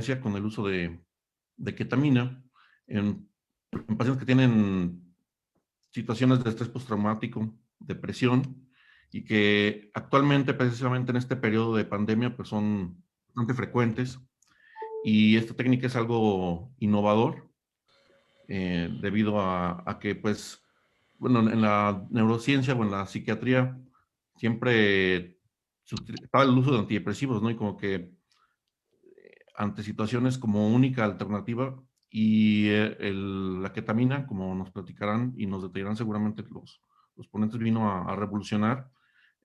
experiencia con el uso de ketamina en pacientes que tienen situaciones de estrés postraumático, depresión, y que actualmente, precisamente en este periodo de pandemia, pues son bastante frecuentes. Y esta técnica es algo innovador, debido a que, pues, bueno, en la neurociencia o en la psiquiatría siempre estaba el uso de antidepresivos, ¿no? Y como que ante situaciones como única alternativa, y la ketamina, como nos platicarán y nos detallarán seguramente los ponentes, vino a revolucionar,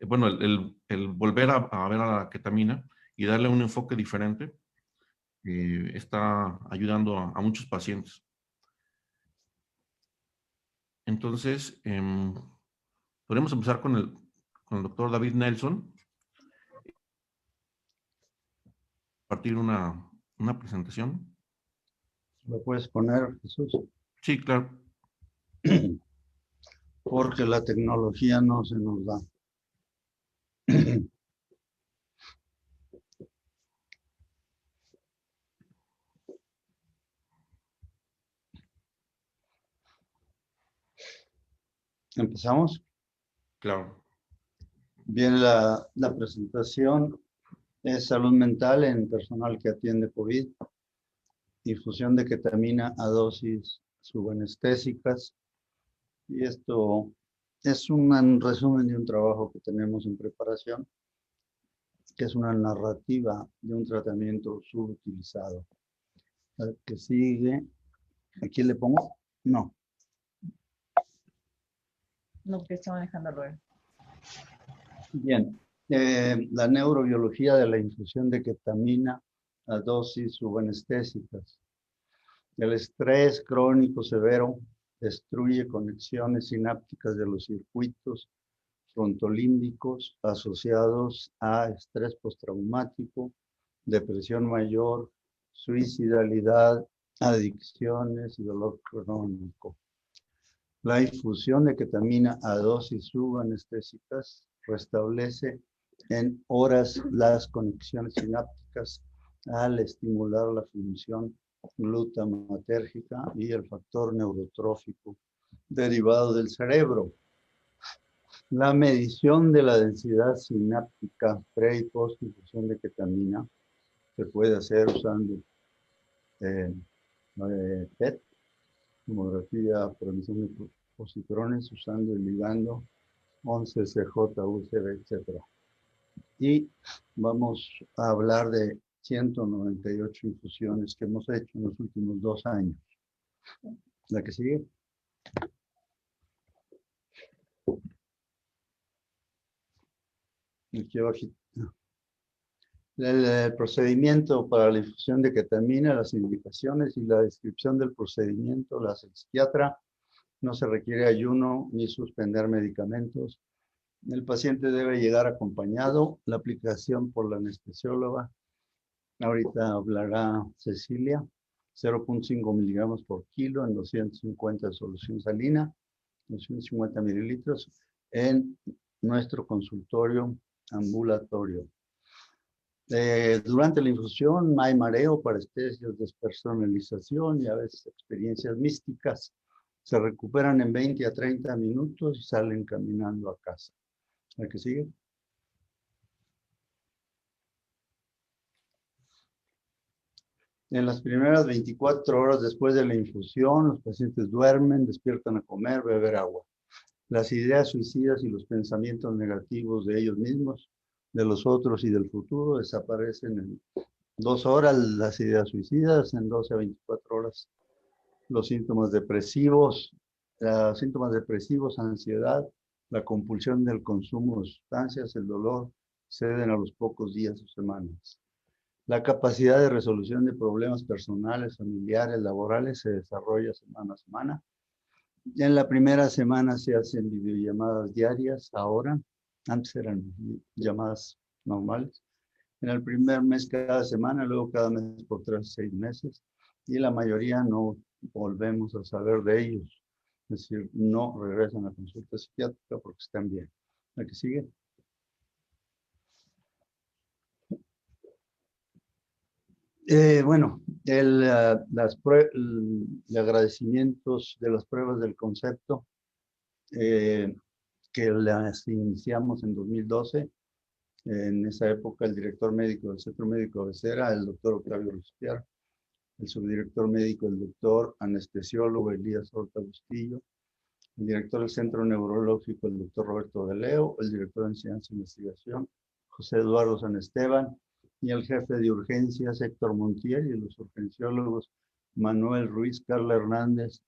bueno, el volver a ver a la ketamina y darle un enfoque diferente, está ayudando a muchos pacientes. Entonces, podemos empezar con el doctor David Nelson, partir una presentación. ¿Lo puedes poner, Jesús? Sí, claro. Porque la tecnología no se nos da. ¿Empezamos? Claro. Bien, la presentación es salud mental en personal que atiende COVID, infusión de ketamina a dosis subanestésicas. Y esto es un resumen de un trabajo que tenemos en preparación, que es una narrativa de un tratamiento subutilizado. El que sigue, ¿aquí le pongo? No. No, que está manejando luego. Bien, la neurobiología de la infusión de ketamina a dosis subanestésicas. El estrés crónico severo destruye conexiones sinápticas de los circuitos frontolímbicos asociados a estrés postraumático, depresión mayor, suicidalidad, adicciones y dolor crónico. La infusión de ketamina a dosis subanestésicas restablece en horas las conexiones sinápticas al estimular la función glutamatérgica y el factor neurotrófico derivado del cerebro. La medición de la densidad sináptica pre y post infusión de ketamina se puede hacer usando PET, tomografía por emisión de positrones, usando el ligando 11CJ, UCB, etc. Y vamos a hablar de 198 infusiones que hemos hecho en los últimos 2 años. La que sigue. Aquí abajito. El procedimiento para la infusión de ketamina, las indicaciones y la descripción del procedimiento la hace el psiquiatra. No se requiere ayuno ni suspender medicamentos. El paciente debe llegar acompañado. La aplicación por la anestesióloga. Ahorita hablará Cecilia. 0.5 miligramos por kilo en 250 de solución salina, 250 mililitros en nuestro consultorio ambulatorio. Durante la infusión hay mareo, parestesias, despersonalización y a veces experiencias místicas. Se recuperan en 20 a 30 minutos y salen caminando a casa. ¿La que sigue? En las primeras 24 horas después de la infusión, los pacientes duermen, despiertan a comer, beber agua. Las ideas suicidas y los pensamientos negativos de ellos mismos, de los otros y del futuro desaparecen en 2 horas. Las ideas suicidas, en 12 a 24 horas los síntomas depresivos, ansiedad, la compulsión del consumo de sustancias, el dolor, ceden a los pocos días o semanas. La capacidad de resolución de problemas personales, familiares, laborales se desarrolla semana a semana. En la primera semana se hacen videollamadas diarias, ahora, antes eran llamadas normales. En el primer mes cada semana, luego cada mes por 3 a 6 meses. Y la mayoría no volvemos a saber de ellos. Es decir, no regresan a consulta psiquiátrica porque están bien. ¿La que sigue? Bueno, agradecimientos de las pruebas del concepto que las iniciamos en 2012. En esa época el director médico del Centro Médico Becerra, el doctor Octavio Rustiar, el subdirector médico, el doctor anestesiólogo Elías Horta Bustillo, el director del Centro Neurológico, el doctor Roberto de Leo, el director de Enseñanza e Investigación, José Eduardo San Esteban, y el jefe de urgencias, Héctor Montiel, y los urgenciólogos, Manuel Ruiz, Carla Hernández,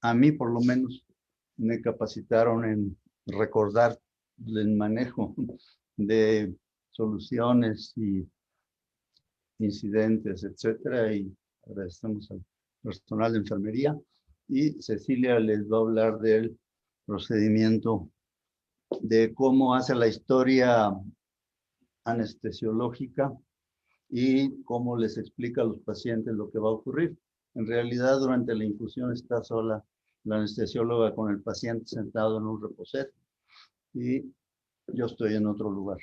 a mí por lo menos, me capacitaron en recordar el manejo de soluciones y incidentes, etcétera, y agradecemos al personal de enfermería. Y Cecilia les va a hablar del procedimiento de cómo hace la historia anestesiológica y cómo les explica a los pacientes lo que va a ocurrir. En realidad, durante la infusión está sola la anestesióloga con el paciente sentado en un reposet y yo estoy en otro lugar.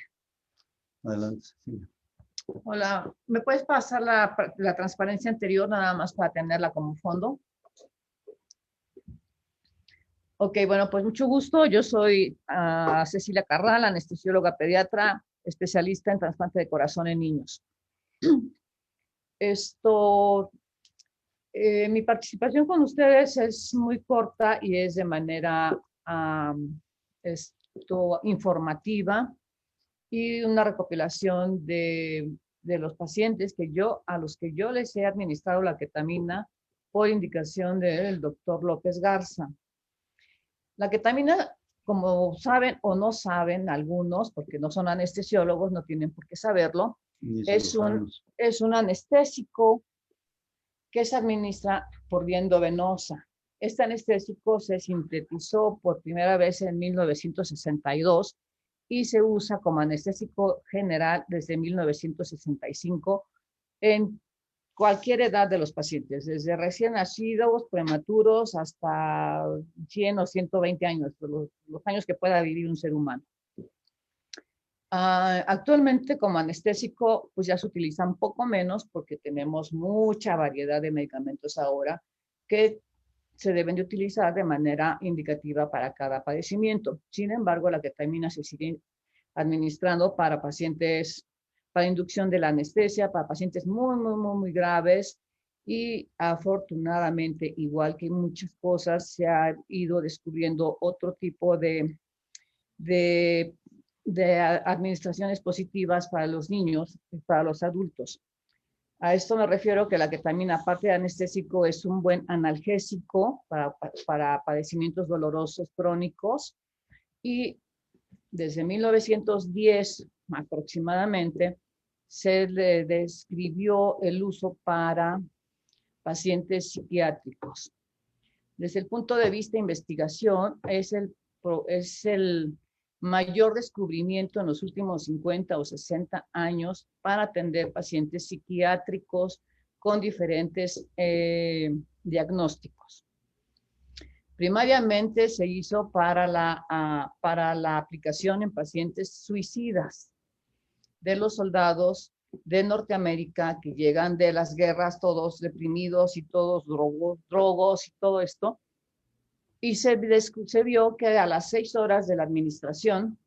Adelante, Cecilia. Hola, ¿me puedes pasar la transparencia anterior nada más para tenerla como fondo? Ok, bueno, pues mucho gusto. Yo soy Cecilia Carral, anestesióloga pediatra, especialista en trasplante de corazón en niños. Mi participación con ustedes es muy corta y es de manera informativa y una recopilación de los pacientes a los que yo les he administrado la ketamina por indicación del doctor López Garza. La ketamina, como saben o no saben algunos, porque no son anestesiólogos, no tienen por qué saberlo, es un anestésico que se administra por vía endovenosa. Este anestésico se sintetizó por primera vez en 1962 y se usa como anestésico general desde 1965 en cualquier edad de los pacientes, desde recién nacidos, prematuros, hasta 100 o 120 años, los años que pueda vivir un ser humano. Actualmente como anestésico pues ya se utiliza un poco menos porque tenemos mucha variedad de medicamentos ahora que se deben de utilizar de manera indicativa para cada padecimiento. Sin embargo, la ketamina se sigue administrando para pacientes, para inducción de la anestesia, para pacientes muy graves y afortunadamente, igual que muchas cosas, se ha ido descubriendo otro tipo de administraciones positivas para los niños y para los adultos. A esto me refiero que la ketamina, aparte de anestésico, es un buen analgésico para padecimientos dolorosos crónicos y desde 1910 aproximadamente se le describió el uso para pacientes psiquiátricos. Desde el punto de vista de investigación, es el mayor descubrimiento en los últimos 50 o 60 años para atender pacientes psiquiátricos con diferentes diagnósticos. Primariamente se hizo para la aplicación en pacientes suicidas de los soldados de Norteamérica que llegan de las guerras todos deprimidos y todos drogos y todo esto. Y se vio que a las 6 horas de la administración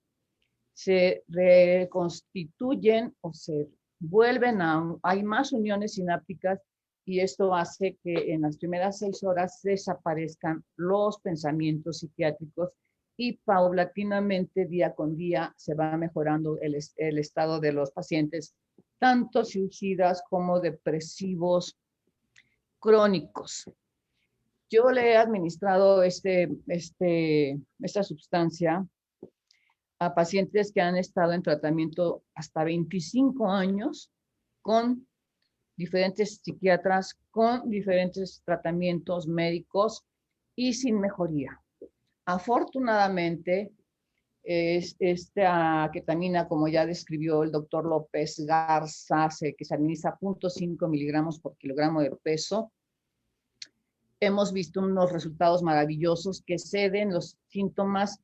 se reconstituyen o se vuelven hay más uniones sinápticas y esto hace que en las primeras 6 horas desaparezcan los pensamientos psiquiátricos y paulatinamente, día con día, se va mejorando el estado de los pacientes, tanto suicidas como depresivos crónicos. Yo le he administrado esta sustancia a pacientes que han estado en tratamiento hasta 25 años con diferentes psiquiatras, con diferentes tratamientos médicos y sin mejoría. Afortunadamente, esta ketamina, como ya describió el doctor López Garza, que se administra 0.5 miligramos por kilogramo de peso, hemos visto unos resultados maravillosos que ceden los síntomas.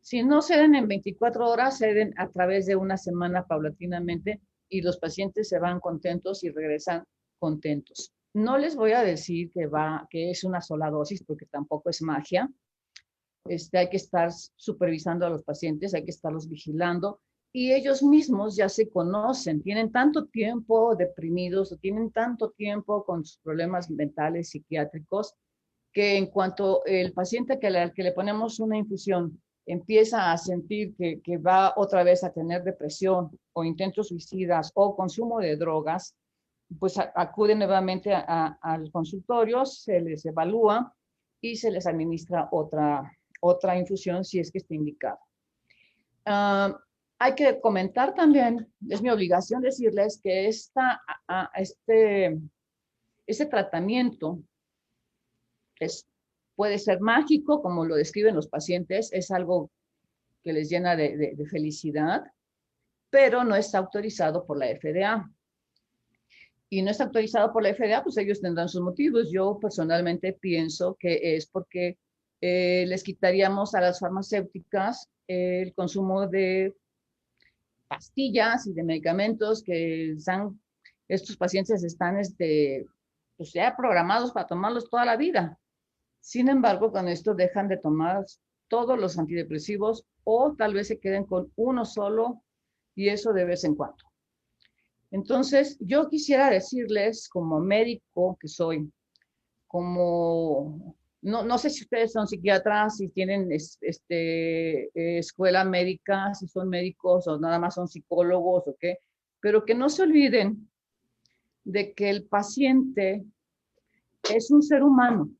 Si no ceden en 24 horas, ceden a través de una semana paulatinamente, y los pacientes se van contentos y regresan contentos. No les voy a decir que es una sola dosis, porque tampoco es magia. Hay que estar supervisando a los pacientes, hay que estarlos vigilando, y ellos mismos ya se conocen, tienen tanto tiempo deprimidos o tienen tanto tiempo con sus problemas mentales, psiquiátricos, que en cuanto el paciente al que le ponemos una infusión empieza a sentir que va otra vez a tener depresión o intentos suicidas o consumo de drogas, pues acude nuevamente al consultorio, se les evalúa y se les administra otra infusión si es que está indicado. Hay que comentar también, es mi obligación decirles que este tratamiento puede ser mágico, como lo describen los pacientes, es algo que les llena de felicidad, pero no está autorizado por la FDA. Y no está autorizado por la FDA, pues ellos tendrán sus motivos. Yo personalmente pienso que es porque les quitaríamos a las farmacéuticas el consumo de pastillas y de medicamentos que estos pacientes están pues ya programados para tomarlos toda la vida. Sin embargo, con esto dejan de tomar todos los antidepresivos o tal vez se queden con uno solo, y eso de vez en cuando. Entonces, yo quisiera decirles, como médico que soy, no sé si ustedes son psiquiatras, si tienen escuela médica, si son médicos o nada más son psicólogos o qué, pero que no se olviden de que el paciente es un ser humano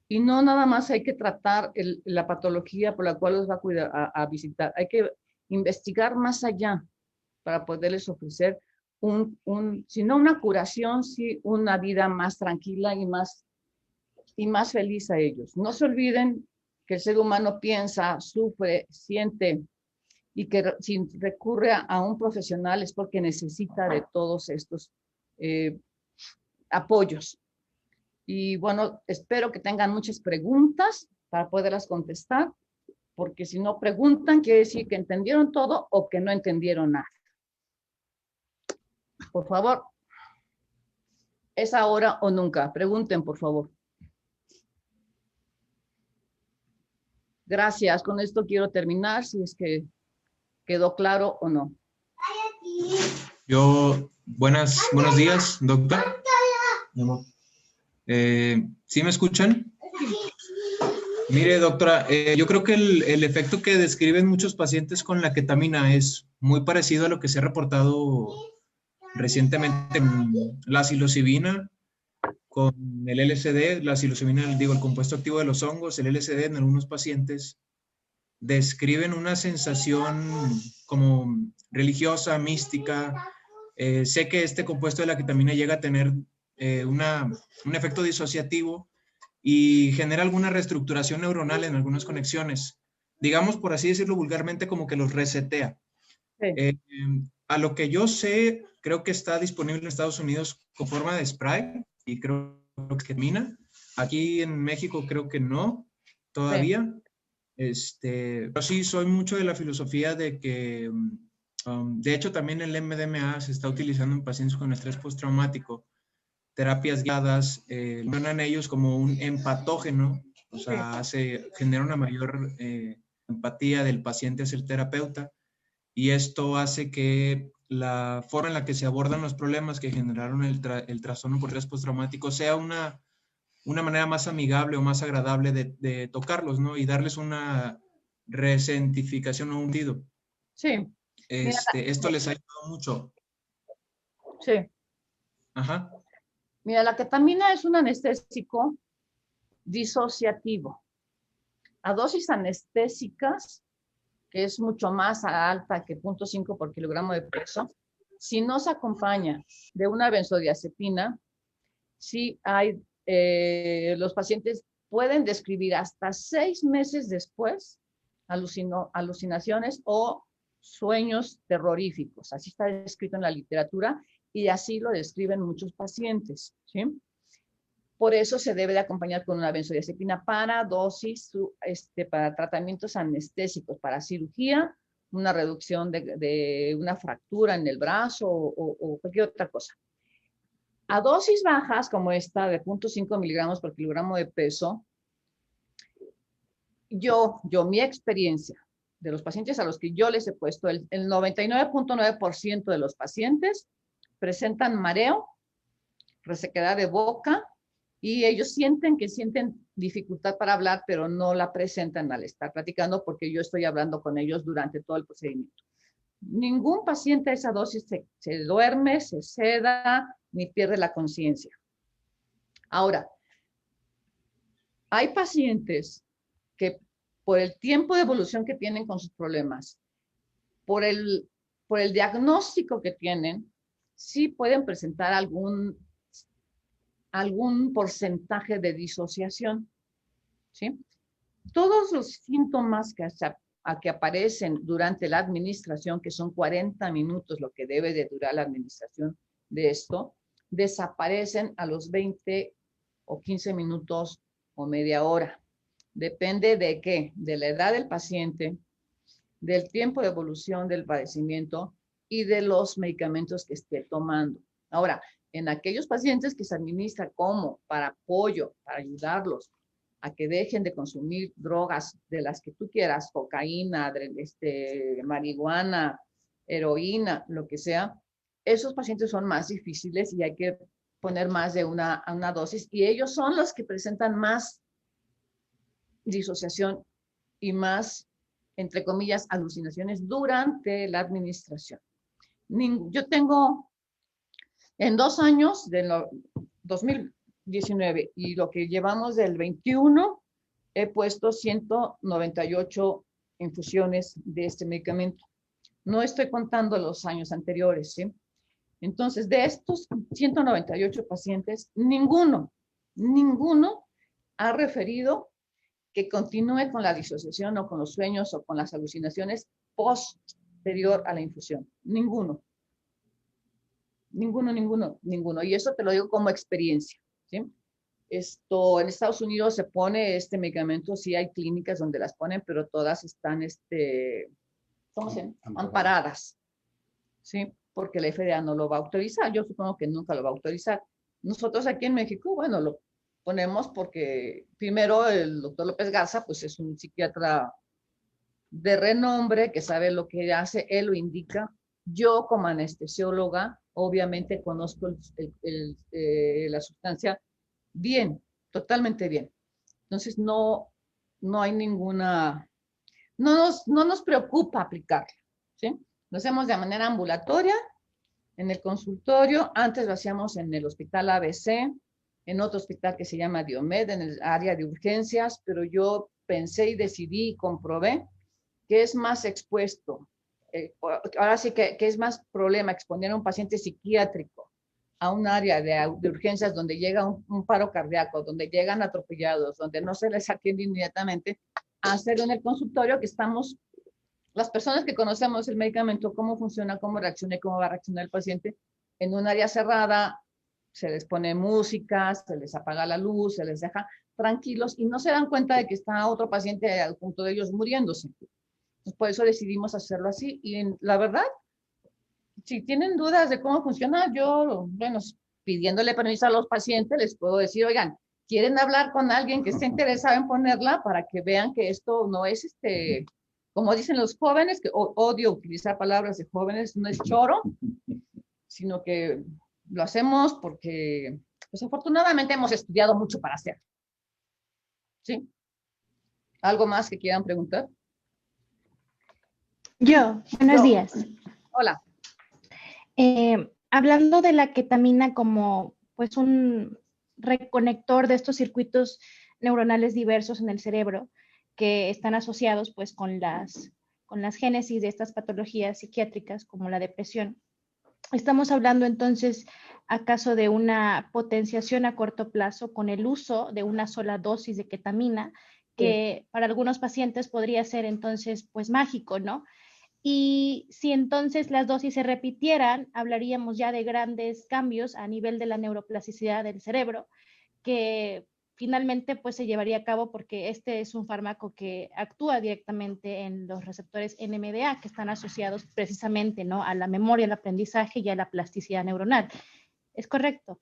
y no nada más hay que tratar la patología por la cual los va a visitar. Hay que investigar más allá para poderles ofrecer si no una curación, sí una vida más tranquila y más feliz a ellos. No se olviden que el ser humano piensa, sufre, siente, y que si recurre a un profesional es porque necesita de todos estos apoyos. Y bueno, espero que tengan muchas preguntas para poderlas contestar, porque si no preguntan, quiere decir que entendieron todo o que no entendieron nada. Por favor, es ahora o nunca. Pregunten, por favor. Gracias. Con esto quiero terminar, si es que quedó claro o no. Buenos días, doctor. ¿Sí me escuchan? Mire, doctora, yo creo que el efecto que describen muchos pacientes con la ketamina es muy parecido a lo que se ha reportado recientemente en la psilocibina, con el LSD, la psilocibina, el compuesto activo de los hongos, el LSD en algunos pacientes describen una sensación como religiosa, mística. Sé que este compuesto de la ketamina llega a tener un efecto disociativo y genera alguna reestructuración neuronal en algunas conexiones. Digamos, por así decirlo vulgarmente, como que los resetea. Sí. A lo que yo sé, creo que está disponible en Estados Unidos con forma de spray y creo que ketamina. Aquí en México creo que no, todavía. Sí. Pero sí, soy mucho de la filosofía de que, de hecho, también el MDMA se está utilizando en pacientes con estrés postraumático. Terapias guiadas, mencionan ellos como un empatógeno, o sea, genera una mayor empatía del paciente hacia el terapeuta, y esto hace que la forma en la que se abordan los problemas que generaron el trastorno por estrés postraumático sea una manera más amigable o más agradable de tocarlos, ¿no? Y darles una resentificación o un hundido. Sí. Esto les ha ayudado mucho. Sí. Ajá. Mira, la ketamina es un anestésico disociativo. A dosis anestésicas, que es mucho más alta que 0.5 por kilogramo de peso, si no se acompaña de una benzodiazepina, sí hay, los pacientes pueden describir hasta 6 meses después alucinaciones o sueños terroríficos. Así está descrito en la literatura y así lo describen muchos pacientes, ¿sí? Por eso se debe de acompañar con una benzodiazepina para dosis, para tratamientos anestésicos, para cirugía, una reducción de una fractura en el brazo o cualquier otra cosa. A dosis bajas como esta de 0.5 miligramos por kilogramo de peso, mi experiencia de los pacientes a los que yo les he puesto, el 99.9% de los pacientes presentan mareo, resequedad de boca, y ellos sienten dificultad para hablar, pero no la presentan al estar platicando porque yo estoy hablando con ellos durante todo el procedimiento. Ningún paciente a esa dosis se duerme, se seda, ni pierde la conciencia. Ahora, hay pacientes que por el tiempo de evolución que tienen con sus problemas, por el diagnóstico que tienen, sí pueden presentar algún porcentaje de disociación, ¿sí? Todos los síntomas que aparecen durante la administración, que son 40 minutos lo que debe de durar la administración de esto, desaparecen a los 20 o 15 minutos o media hora. Depende de qué, de la edad del paciente, del tiempo de evolución del padecimiento y de los medicamentos que esté tomando. Ahora, en aquellos pacientes que se administra como para apoyo, para ayudarlos a que dejen de consumir drogas de las que tú quieras, cocaína, marihuana, heroína, lo que sea, esos pacientes son más difíciles y hay que poner más de una dosis, y ellos son los que presentan más disociación y más, entre comillas, alucinaciones durante la administración. Yo tengo, en 2 años, de 2019 y lo que llevamos del 21, he puesto 198 infusiones de este medicamento. No estoy contando los años anteriores, ¿sí? Entonces, de estos 198 pacientes, ninguno ha referido que continúe con la disociación o con los sueños o con las alucinaciones posterior a la infusión. Ninguno. Y eso te lo digo como experiencia, ¿sí? En Estados Unidos se pone este medicamento, sí hay clínicas donde las ponen, pero todas están amparadas, ¿sí? Porque la FDA no lo va a autorizar. Yo supongo que nunca lo va a autorizar. Nosotros aquí en México, bueno, lo ponemos porque primero el doctor López Garza, pues es un psiquiatra de renombre que sabe lo que hace, él lo indica. Yo como anestesióloga, obviamente conozco la sustancia bien, totalmente bien. Entonces no hay ninguna, no nos preocupa aplicarla, ¿sí? Lo hacemos de manera ambulatoria, en el consultorio. Antes lo hacíamos en el hospital ABC, en otro hospital que se llama Diomed, en el área de urgencias, pero yo pensé y decidí y comprobé que es más expuesto, ahora sí que es más problema exponer a un paciente psiquiátrico a un área de urgencias donde llega un paro cardíaco, donde llegan atropellados, donde no se les atiende inmediatamente, a hacerlo en el consultorio, que estamos, las personas que conocemos el medicamento, cómo funciona, cómo reacciona y cómo va a reaccionar el paciente, en un área cerrada, se les pone música, se les apaga la luz, se les deja tranquilos y no se dan cuenta de que está otro paciente al punto de ellos muriéndose. Entonces, por eso decidimos hacerlo así. Y la verdad, si tienen dudas de cómo funciona, yo, bueno, pidiéndole permiso a los pacientes, les puedo decir, oigan, ¿quieren hablar con alguien que esté interesado en ponerla para que vean que esto no es, como dicen los jóvenes, que odio utilizar palabras de jóvenes, no es choro, sino que lo hacemos porque, pues afortunadamente hemos estudiado mucho para hacerlo. ¿Sí? ¿Algo más que quieran preguntar? Buenos días. Hola. Hablando de la ketamina como pues un reconector de estos circuitos neuronales diversos en el cerebro que están asociados pues con las génesis de estas patologías psiquiátricas como la depresión. Estamos hablando entonces acaso de una potenciación a corto plazo con el uso de una sola dosis de ketamina, que para algunos pacientes podría ser entonces pues mágico, ¿no? Y si entonces las dosis se repitieran, hablaríamos ya de grandes cambios a nivel de la neuroplasticidad del cerebro, que finalmente pues se llevaría a cabo porque este es un fármaco que actúa directamente en los receptores NMDA que están asociados precisamente, ¿no?, a la memoria, al aprendizaje y a la plasticidad neuronal. ¿Es correcto?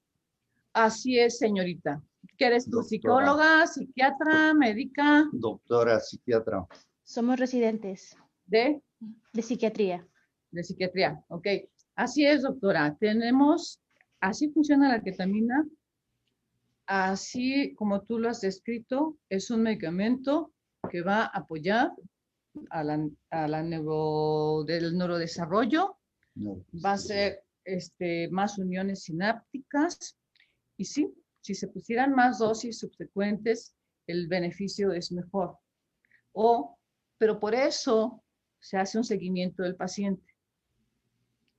Así es, señorita. ¿Qué eres tú? Doctora. ¿Psicóloga, psiquiatra, médica? Doctora psiquiatra. Somos residentes De psiquiatría. psiquiatría. Ok. Así es, doctora. Así funciona la ketamina. Así como tú lo has descrito, es un medicamento que va a apoyar del neurodesarrollo, No. va a ser más uniones sinápticas y sí, si se pusieran más dosis subsecuentes, el beneficio es mejor. Pero por eso se hace un seguimiento del paciente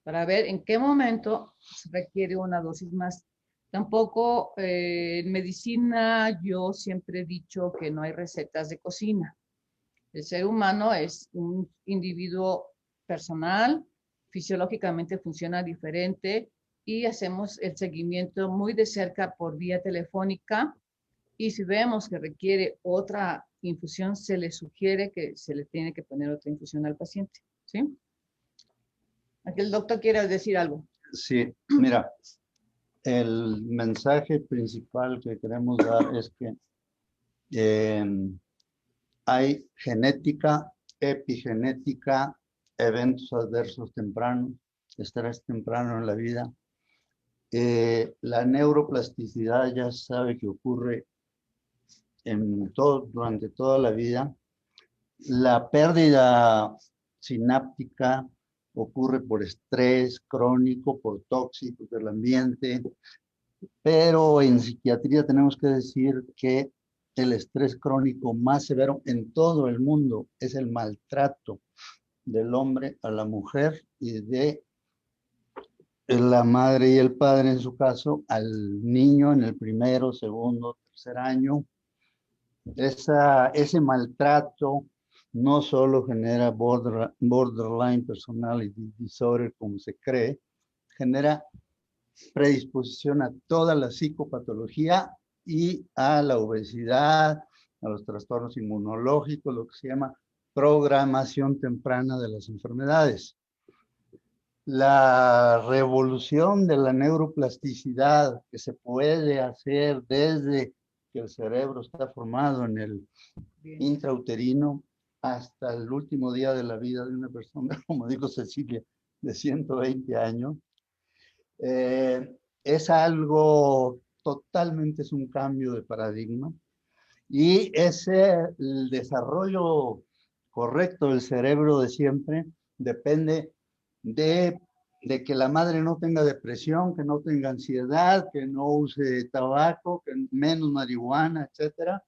para ver en qué momento se requiere una dosis más. Tampoco en medicina yo siempre he dicho que no hay recetas de cocina. El ser humano es un individuo personal, fisiológicamente funciona diferente y hacemos el seguimiento muy de cerca por vía telefónica y si vemos que requiere otra infusión, se le sugiere que se le tiene que poner otra infusión al paciente, ¿sí? Aquí el doctor quiere decir algo. Sí, mira, el mensaje principal que queremos dar es que hay genética, epigenética, eventos adversos tempranos, estrés temprano en la vida. La neuroplasticidad ya se sabe que ocurre durante toda la vida. La pérdida sináptica ocurre por estrés crónico, por tóxicos del ambiente, pero en psiquiatría tenemos que decir que el estrés crónico más severo en todo el mundo es el maltrato del hombre a la mujer y de la madre y el padre, en su caso, al niño en el primero, segundo, tercer año. Ese maltrato no solo genera borderline personality disorder, como se cree, genera predisposición a toda la psicopatología y a la obesidad, a los trastornos inmunológicos, lo que se llama programación temprana de las enfermedades. La revolución de la neuroplasticidad que se puede hacer desde que el cerebro está formado en el intrauterino hasta el último día de la vida de una persona, como dijo Cecilia, de 120 años, es algo totalmente, es un cambio de paradigma y el desarrollo correcto del cerebro de siempre depende de que la madre no tenga depresión, que no tenga ansiedad, que no use tabaco, que menos marihuana, etcétera,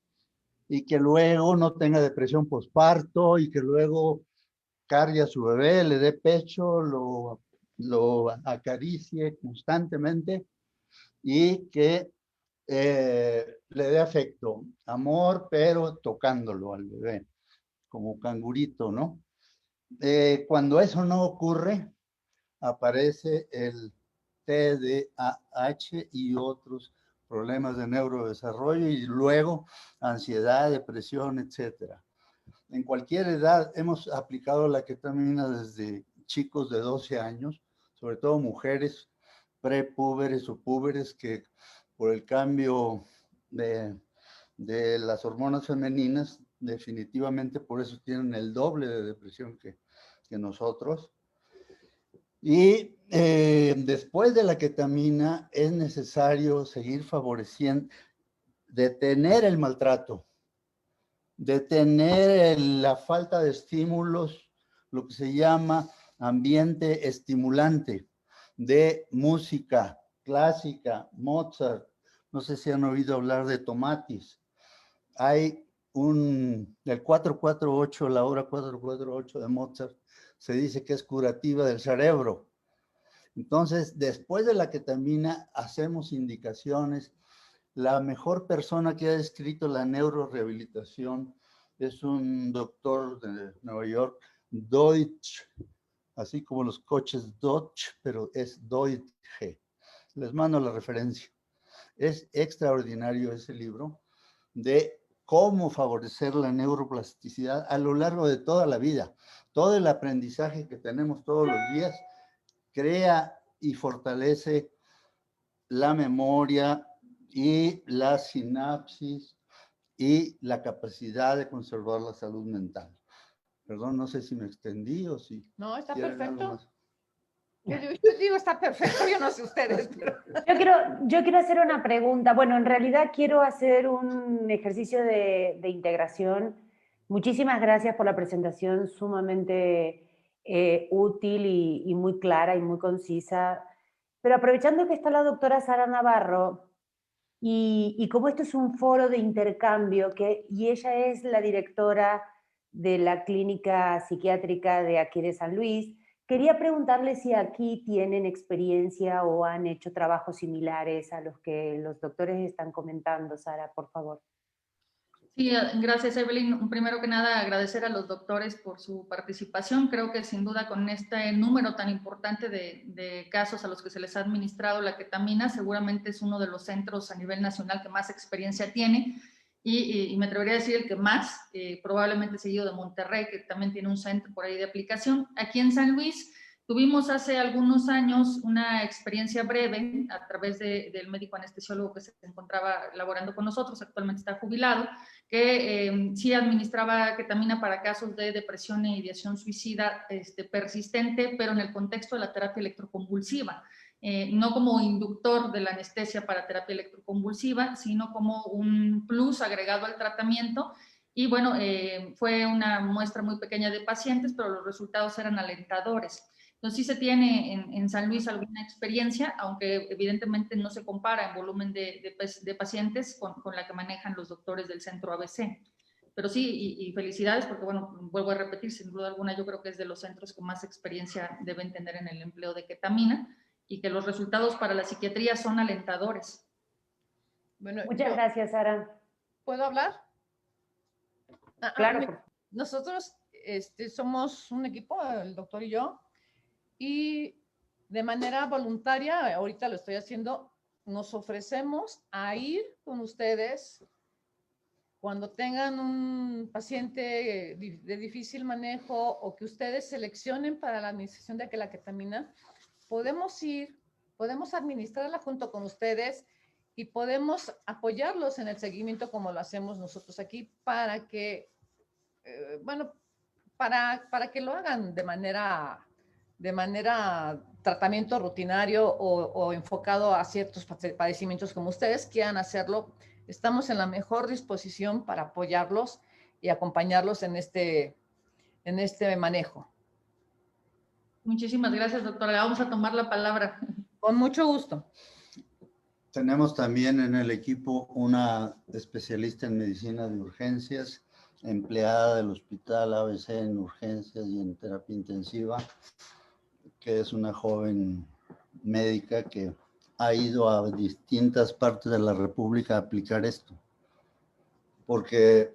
y que luego no tenga depresión postparto y que luego cargue a su bebé, le dé pecho, lo acaricie constantemente y que le dé afecto, amor, pero tocándolo al bebé, como cangurito, ¿no? Cuando eso no ocurre, aparece el TDAH y otros problemas de neurodesarrollo y luego ansiedad, depresión, etcétera. En cualquier edad hemos aplicado la ketamina desde chicos de 12 años, sobre todo mujeres prepúberes o púberes que por el cambio de las hormonas femeninas, definitivamente por eso tienen el doble de depresión que nosotros. Y después de la ketamina es necesario seguir favoreciendo, detener el maltrato, detener la falta de estímulos, lo que se llama ambiente estimulante de música clásica, Mozart. No sé si han oído hablar de Tomatis. Hay el 448, la obra 448 de Mozart, se dice que es curativa del cerebro. Entonces, después de la ketamina, hacemos indicaciones. La mejor persona que ha descrito la neurorehabilitación es un doctor de Nueva York, Deutsch, así como los coches Dodge, pero es Deutsche. Les mando la referencia. Es extraordinario ese libro de cómo favorecer la neuroplasticidad a lo largo de toda la vida. Todo el aprendizaje que tenemos todos los días crea y fortalece la memoria y la sinapsis y la capacidad de conservar la salud mental. Perdón, no sé si me extendí o si... No, está quieren algo perfecto. más. Yo digo, está perfecto, yo no sé ustedes, pero... Yo quiero hacer una pregunta. Bueno, en realidad quiero hacer un ejercicio de integración. Muchísimas gracias por la presentación sumamente útil y muy clara y muy concisa. Pero aprovechando que está la doctora Sara Navarro, y como esto es un foro de intercambio, y ella es la directora de la clínica psiquiátrica de aquí de San Luis, quería preguntarle si aquí tienen experiencia o han hecho trabajos similares a los que los doctores están comentando. Sara, por favor. Sí, gracias, Evelyn. Primero que nada, agradecer a los doctores por su participación. Creo que sin duda con este número tan importante de casos a los que se les ha administrado la ketamina, seguramente es uno de los centros a nivel nacional que más experiencia tiene y me atrevería a decir el que más, probablemente seguido de Monterrey, que también tiene un centro por ahí de aplicación. Aquí en San Luis tuvimos hace algunos años una experiencia breve a través del médico anestesiólogo que se encontraba laborando con nosotros, actualmente está jubilado, que sí administraba ketamina para casos de depresión e ideación suicida persistente, pero en el contexto de la terapia electroconvulsiva. No como inductor de la anestesia para terapia electroconvulsiva, sino como un plus agregado al tratamiento. Y bueno, fue una muestra muy pequeña de pacientes, pero los resultados eran alentadores. Entonces sí se tiene en San Luis alguna experiencia, aunque evidentemente no se compara en volumen de pacientes con la que manejan los doctores del centro ABC. Pero sí, y felicidades porque, bueno, vuelvo a repetir, sin duda alguna yo creo que es de los centros que más experiencia deben tener en el empleo de ketamina y que los resultados para la psiquiatría son alentadores. Bueno, Muchas gracias, Sara. ¿puedo hablar? Claro. Nosotros somos un equipo, el doctor y yo, y de manera voluntaria, ahorita lo estoy haciendo, nos ofrecemos a ir con ustedes cuando tengan un paciente de difícil manejo o que ustedes seleccionen para la administración de la ketamina. Podemos ir, podemos administrarla junto con ustedes y podemos apoyarlos en el seguimiento como lo hacemos nosotros aquí para que, para que lo hagan de manera tratamiento rutinario o enfocado a ciertos padecimientos como ustedes quieran hacerlo. Estamos en la mejor disposición para apoyarlos y acompañarlos en este manejo. Muchísimas gracias, doctora. Vamos a tomar la palabra. Con mucho gusto. Tenemos también en el equipo una especialista en medicina de urgencias, empleada del Hospital ABC en urgencias y en terapia intensiva, que es una joven médica que ha ido a distintas partes de la República a aplicar esto. Porque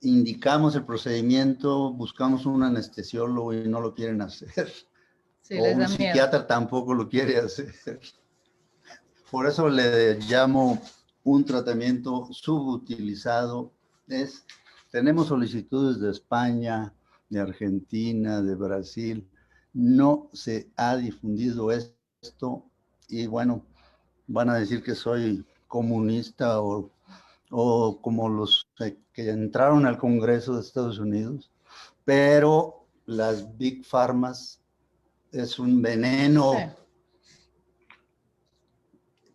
indicamos el procedimiento, buscamos un anestesiólogo y no lo quieren hacer. Sí, o les un da psiquiatra miedo. tampoco lo quiere hacer. Por eso le llamo un tratamiento subutilizado. Tenemos solicitudes de España, de Argentina, de Brasil. No se ha difundido esto y bueno, van a decir que soy comunista o como los que entraron al Congreso de Estados Unidos, pero las Big Pharmas es un veneno.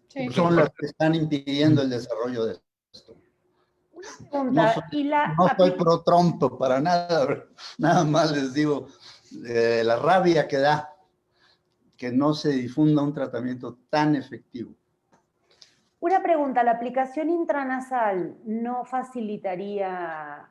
Sí. Son las que están impidiendo el desarrollo de esto. No soy pro Trump para nada, nada más les digo la rabia que da que no se difunda un tratamiento tan efectivo. Una pregunta, ¿la aplicación intranasal no facilitaría,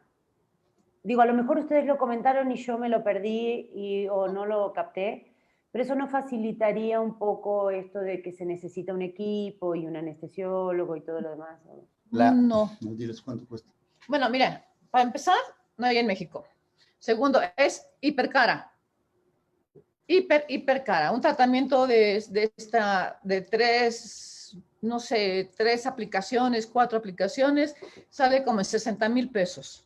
digo, a lo mejor ustedes lo comentaron y yo me lo perdí o no lo capté, pero eso no facilitaría un poco esto de que se necesita un equipo y un anestesiólogo y todo lo demás? No. No diles cuánto cuesta. Bueno, mira, para empezar, no hay en México. Segundo, es hipercara. Hipercara. Un tratamiento de 3 no sé, 3 aplicaciones, 4 aplicaciones, sale como en 60,000 pesos,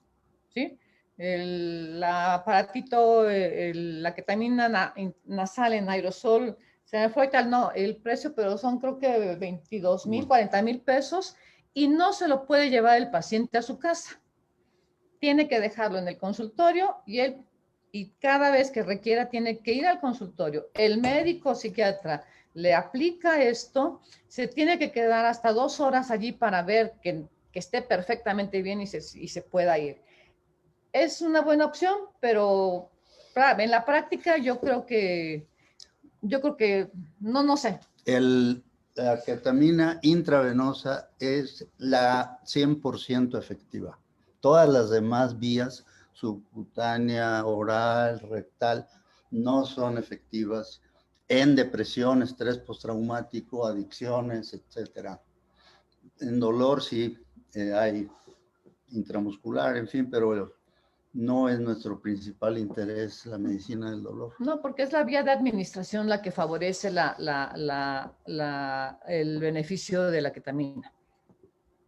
¿sí? El aparatito, la ketamina nasal en aerosol, se me fue el precio, pero son creo que 22,000, 40,000 pesos y no se lo puede llevar el paciente a su casa. Tiene que dejarlo en el consultorio y cada vez que requiera tiene que ir al consultorio. El médico psiquiatra le aplica esto, se tiene que quedar hasta 2 horas allí para ver que esté perfectamente bien y se pueda ir. Es una buena opción, pero en la práctica yo creo que no sé. La ketamina intravenosa es la 100% efectiva. Todas las demás vías, subcutánea, oral, rectal, no son efectivas en depresión, estrés postraumático, adicciones, etc. En dolor sí hay intramuscular, en fin, pero no es nuestro principal interés la medicina del dolor. No, porque es la vía de administración la que favorece el beneficio de la ketamina.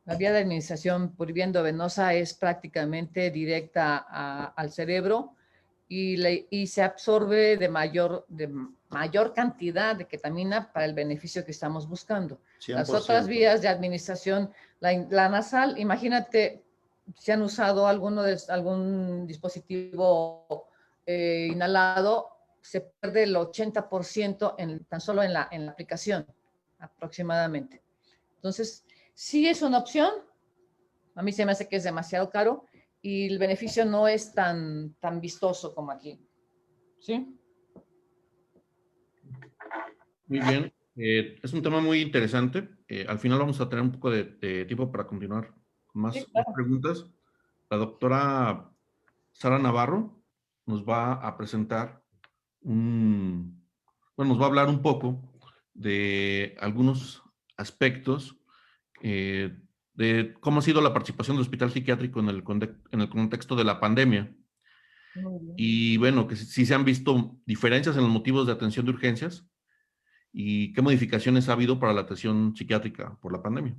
La vía de administración por vía endovenosa es prácticamente directa al cerebro y se absorbe de mayor cantidad de ketamina para el beneficio que estamos buscando. 100%. Las otras vías de administración, la nasal, imagínate si han usado algún dispositivo inhalado, se pierde el 80% tan solo en la aplicación, aproximadamente. Entonces, sí es una opción. A mí se me hace que es demasiado caro y el beneficio no es tan vistoso como aquí. ¿Sí? Muy bien. Es un tema muy interesante. Al final vamos a tener un poco de tiempo para continuar con más preguntas. La doctora Sara Navarro nos va a presentar nos va a hablar un poco de algunos aspectos de cómo ha sido la participación del hospital psiquiátrico en el contexto de la pandemia. Y bueno, que si se han visto diferencias en los motivos de atención de urgencias y qué modificaciones ha habido para la atención psiquiátrica por la pandemia.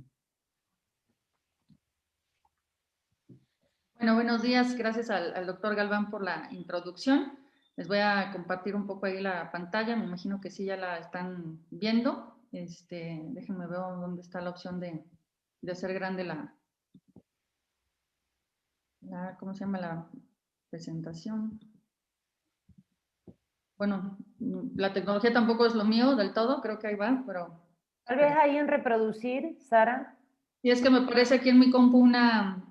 Bueno, buenos días. Gracias al doctor Galván por la introducción. Les voy a compartir un poco ahí la pantalla. Me imagino que sí ya la están viendo. Déjenme ver dónde está la opción de hacer grande ¿cómo se llama? La presentación. Bueno, la tecnología tampoco es lo mío del todo, creo que ahí va, pero... Tal vez ahí en reproducir, Sara. Y es que me parece aquí en mi compu una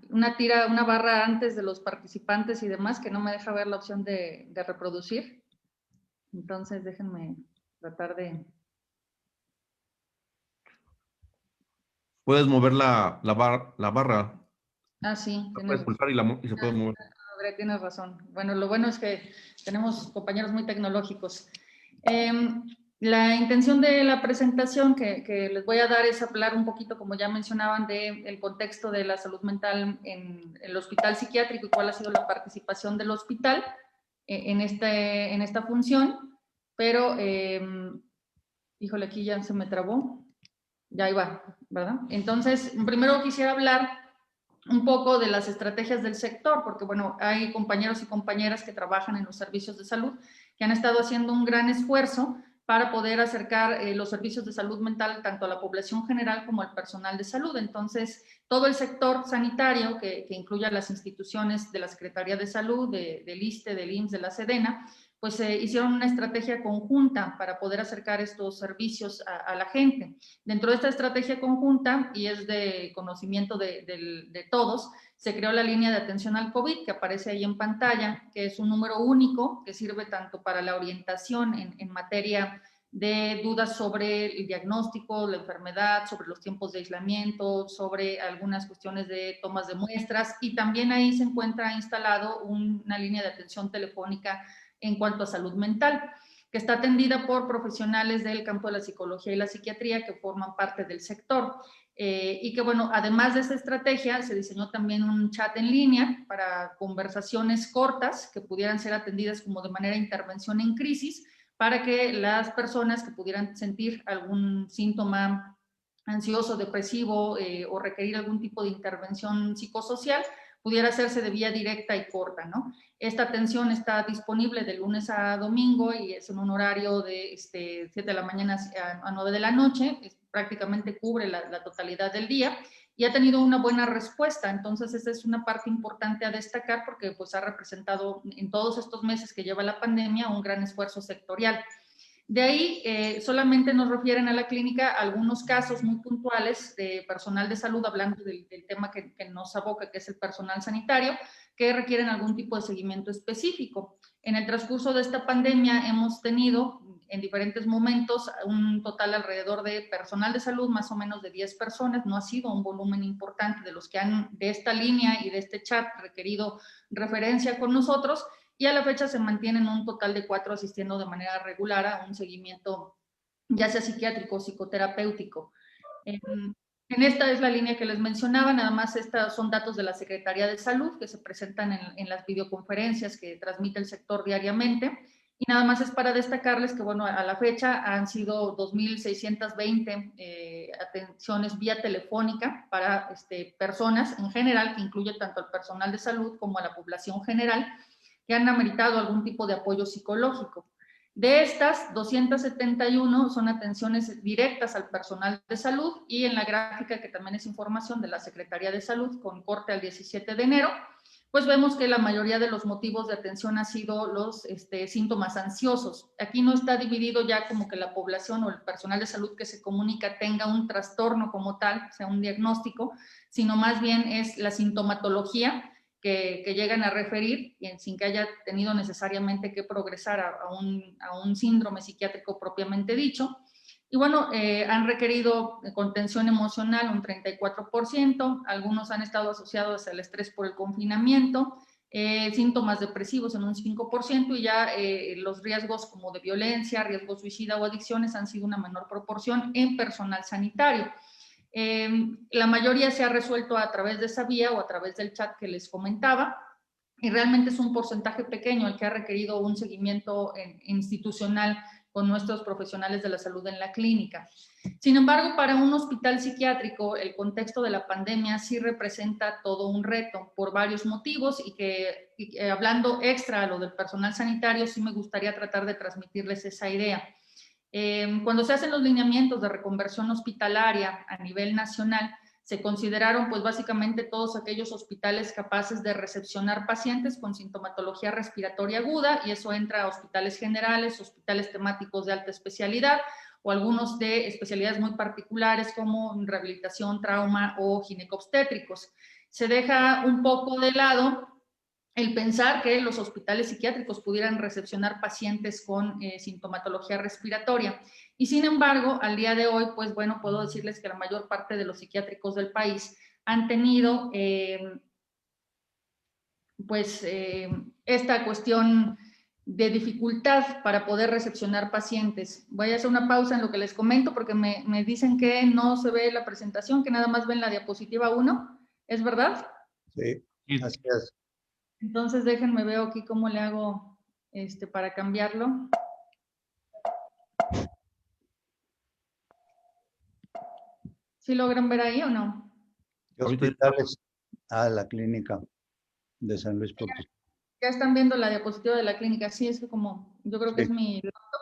barra antes de los participantes y demás que no me deja ver la opción de reproducir. Entonces déjenme tratar de... Puedes mover la barra. Ah, sí. La puedes pulsar y se puede mover. Tienes razón. Bueno, lo bueno es que tenemos compañeros muy tecnológicos. La intención de la presentación que les voy a dar es hablar un poquito, como ya mencionaban, del contexto de la salud mental en el hospital psiquiátrico y cuál ha sido la participación del hospital en esta función. Pero, híjole, aquí ya se me trabó. Ya ahí va, ¿verdad? Entonces, primero quisiera hablar un poco de las estrategias del sector, porque bueno, hay compañeros y compañeras que trabajan en los servicios de salud que han estado haciendo un gran esfuerzo para poder acercar los servicios de salud mental tanto a la población general como al personal de salud. Entonces, todo el sector sanitario, que incluye a las instituciones de la Secretaría de Salud, del ISSSTE, del IMSS, de la SEDENA, pues hicieron una estrategia conjunta para poder acercar estos servicios a la gente. Dentro de esta estrategia conjunta, y es de conocimiento de todos, se creó la línea de atención al COVID, que aparece ahí en pantalla, que es un número único que sirve tanto para la orientación en materia de dudas sobre el diagnóstico, la enfermedad, sobre los tiempos de aislamiento, sobre algunas cuestiones de tomas de muestras, y también ahí se encuentra instalado una línea de atención telefónica en cuanto a salud mental, que está atendida por profesionales del campo de la psicología y la psiquiatría que forman parte del sector. Y que bueno, además de esta estrategia, se diseñó también un chat en línea para conversaciones cortas que pudieran ser atendidas como de manera de intervención en crisis, para que las personas que pudieran sentir algún síntoma ansioso, depresivo o requerir algún tipo de intervención psicosocial, pudiera hacerse de vía directa y corta, ¿no? Esta atención está disponible de lunes a domingo y es en un horario de 7 de la mañana a 9 de la noche, prácticamente cubre la totalidad del día y ha tenido una buena respuesta. Entonces, esa es una parte importante a destacar porque pues, ha representado en todos estos meses que lleva la pandemia un gran esfuerzo sectorial. De ahí, solamente nos refieren a la clínica algunos casos muy puntuales de personal de salud, hablando del tema que nos aboca, que es el personal sanitario, que requieren algún tipo de seguimiento específico. En el transcurso de esta pandemia hemos tenido en diferentes momentos un total alrededor de personal de salud, más o menos de 10 personas. No ha sido un volumen importante de los que han de esta línea y de este chat requerido referencia con nosotros, y a la fecha se mantienen un total de 4 asistiendo de manera regular a un seguimiento ya sea psiquiátrico o psicoterapéutico. En esta es la línea que les mencionaba, nada más estos son datos de la Secretaría de Salud que se presentan en las videoconferencias que transmite el sector diariamente, y nada más es para destacarles que, bueno, a la fecha han sido 2.620 atenciones vía telefónica para personas en general, que incluye tanto al personal de salud como a la población general, que han ameritado algún tipo de apoyo psicológico. De estas, 271 son atenciones directas al personal de salud, y en la gráfica, que también es información de la Secretaría de Salud con corte al 17 de enero, pues vemos que la mayoría de los motivos de atención ha sido los síntomas ansiosos. Aquí no está dividido ya como que la población o el personal de salud que se comunica tenga un trastorno como tal, o sea, un diagnóstico, sino más bien es la sintomatología que llegan a referir, sin que haya tenido necesariamente que progresar a un síndrome psiquiátrico propiamente dicho. Y bueno, han requerido contención emocional un 34%, algunos han estado asociados al estrés por el confinamiento, síntomas depresivos en un 5%, y ya los riesgos como de violencia, riesgo suicida o adicciones han sido una menor proporción en personal sanitario. La mayoría se ha resuelto a través de esa vía o a través del chat que les comentaba, y realmente es un porcentaje pequeño el que ha requerido un seguimiento institucional con nuestros profesionales de la salud en la clínica. Sin embargo, para un hospital psiquiátrico, el contexto de la pandemia sí representa todo un reto por varios motivos, y que hablando extra a lo del personal sanitario, sí me gustaría tratar de transmitirles esa idea. Cuando se hacen los lineamientos de reconversión hospitalaria a nivel nacional, se consideraron pues básicamente todos aquellos hospitales capaces de recepcionar pacientes con sintomatología respiratoria aguda, y eso entra a hospitales generales, hospitales temáticos de alta especialidad o algunos de especialidades muy particulares como rehabilitación, trauma o ginecobstétricos. Se deja un poco de lado el pensar que los hospitales psiquiátricos pudieran recepcionar pacientes con sintomatología respiratoria. Y sin embargo, al día de hoy, pues bueno, puedo decirles que la mayor parte de los psiquiátricos del país han tenido esta cuestión de dificultad para poder recepcionar pacientes. Voy a hacer una pausa en lo que les comento porque me dicen que no se ve la presentación, que nada más ven la diapositiva 1. ¿Es verdad? Sí, así es. Entonces déjenme ver aquí cómo le hago para cambiarlo. ¿Sí logran ver ahí o no? ¿Qué hospitales? La clínica de San Luis Potosí. Ya están viendo la diapositiva de la clínica. Sí, es que como yo creo que es mi laptop.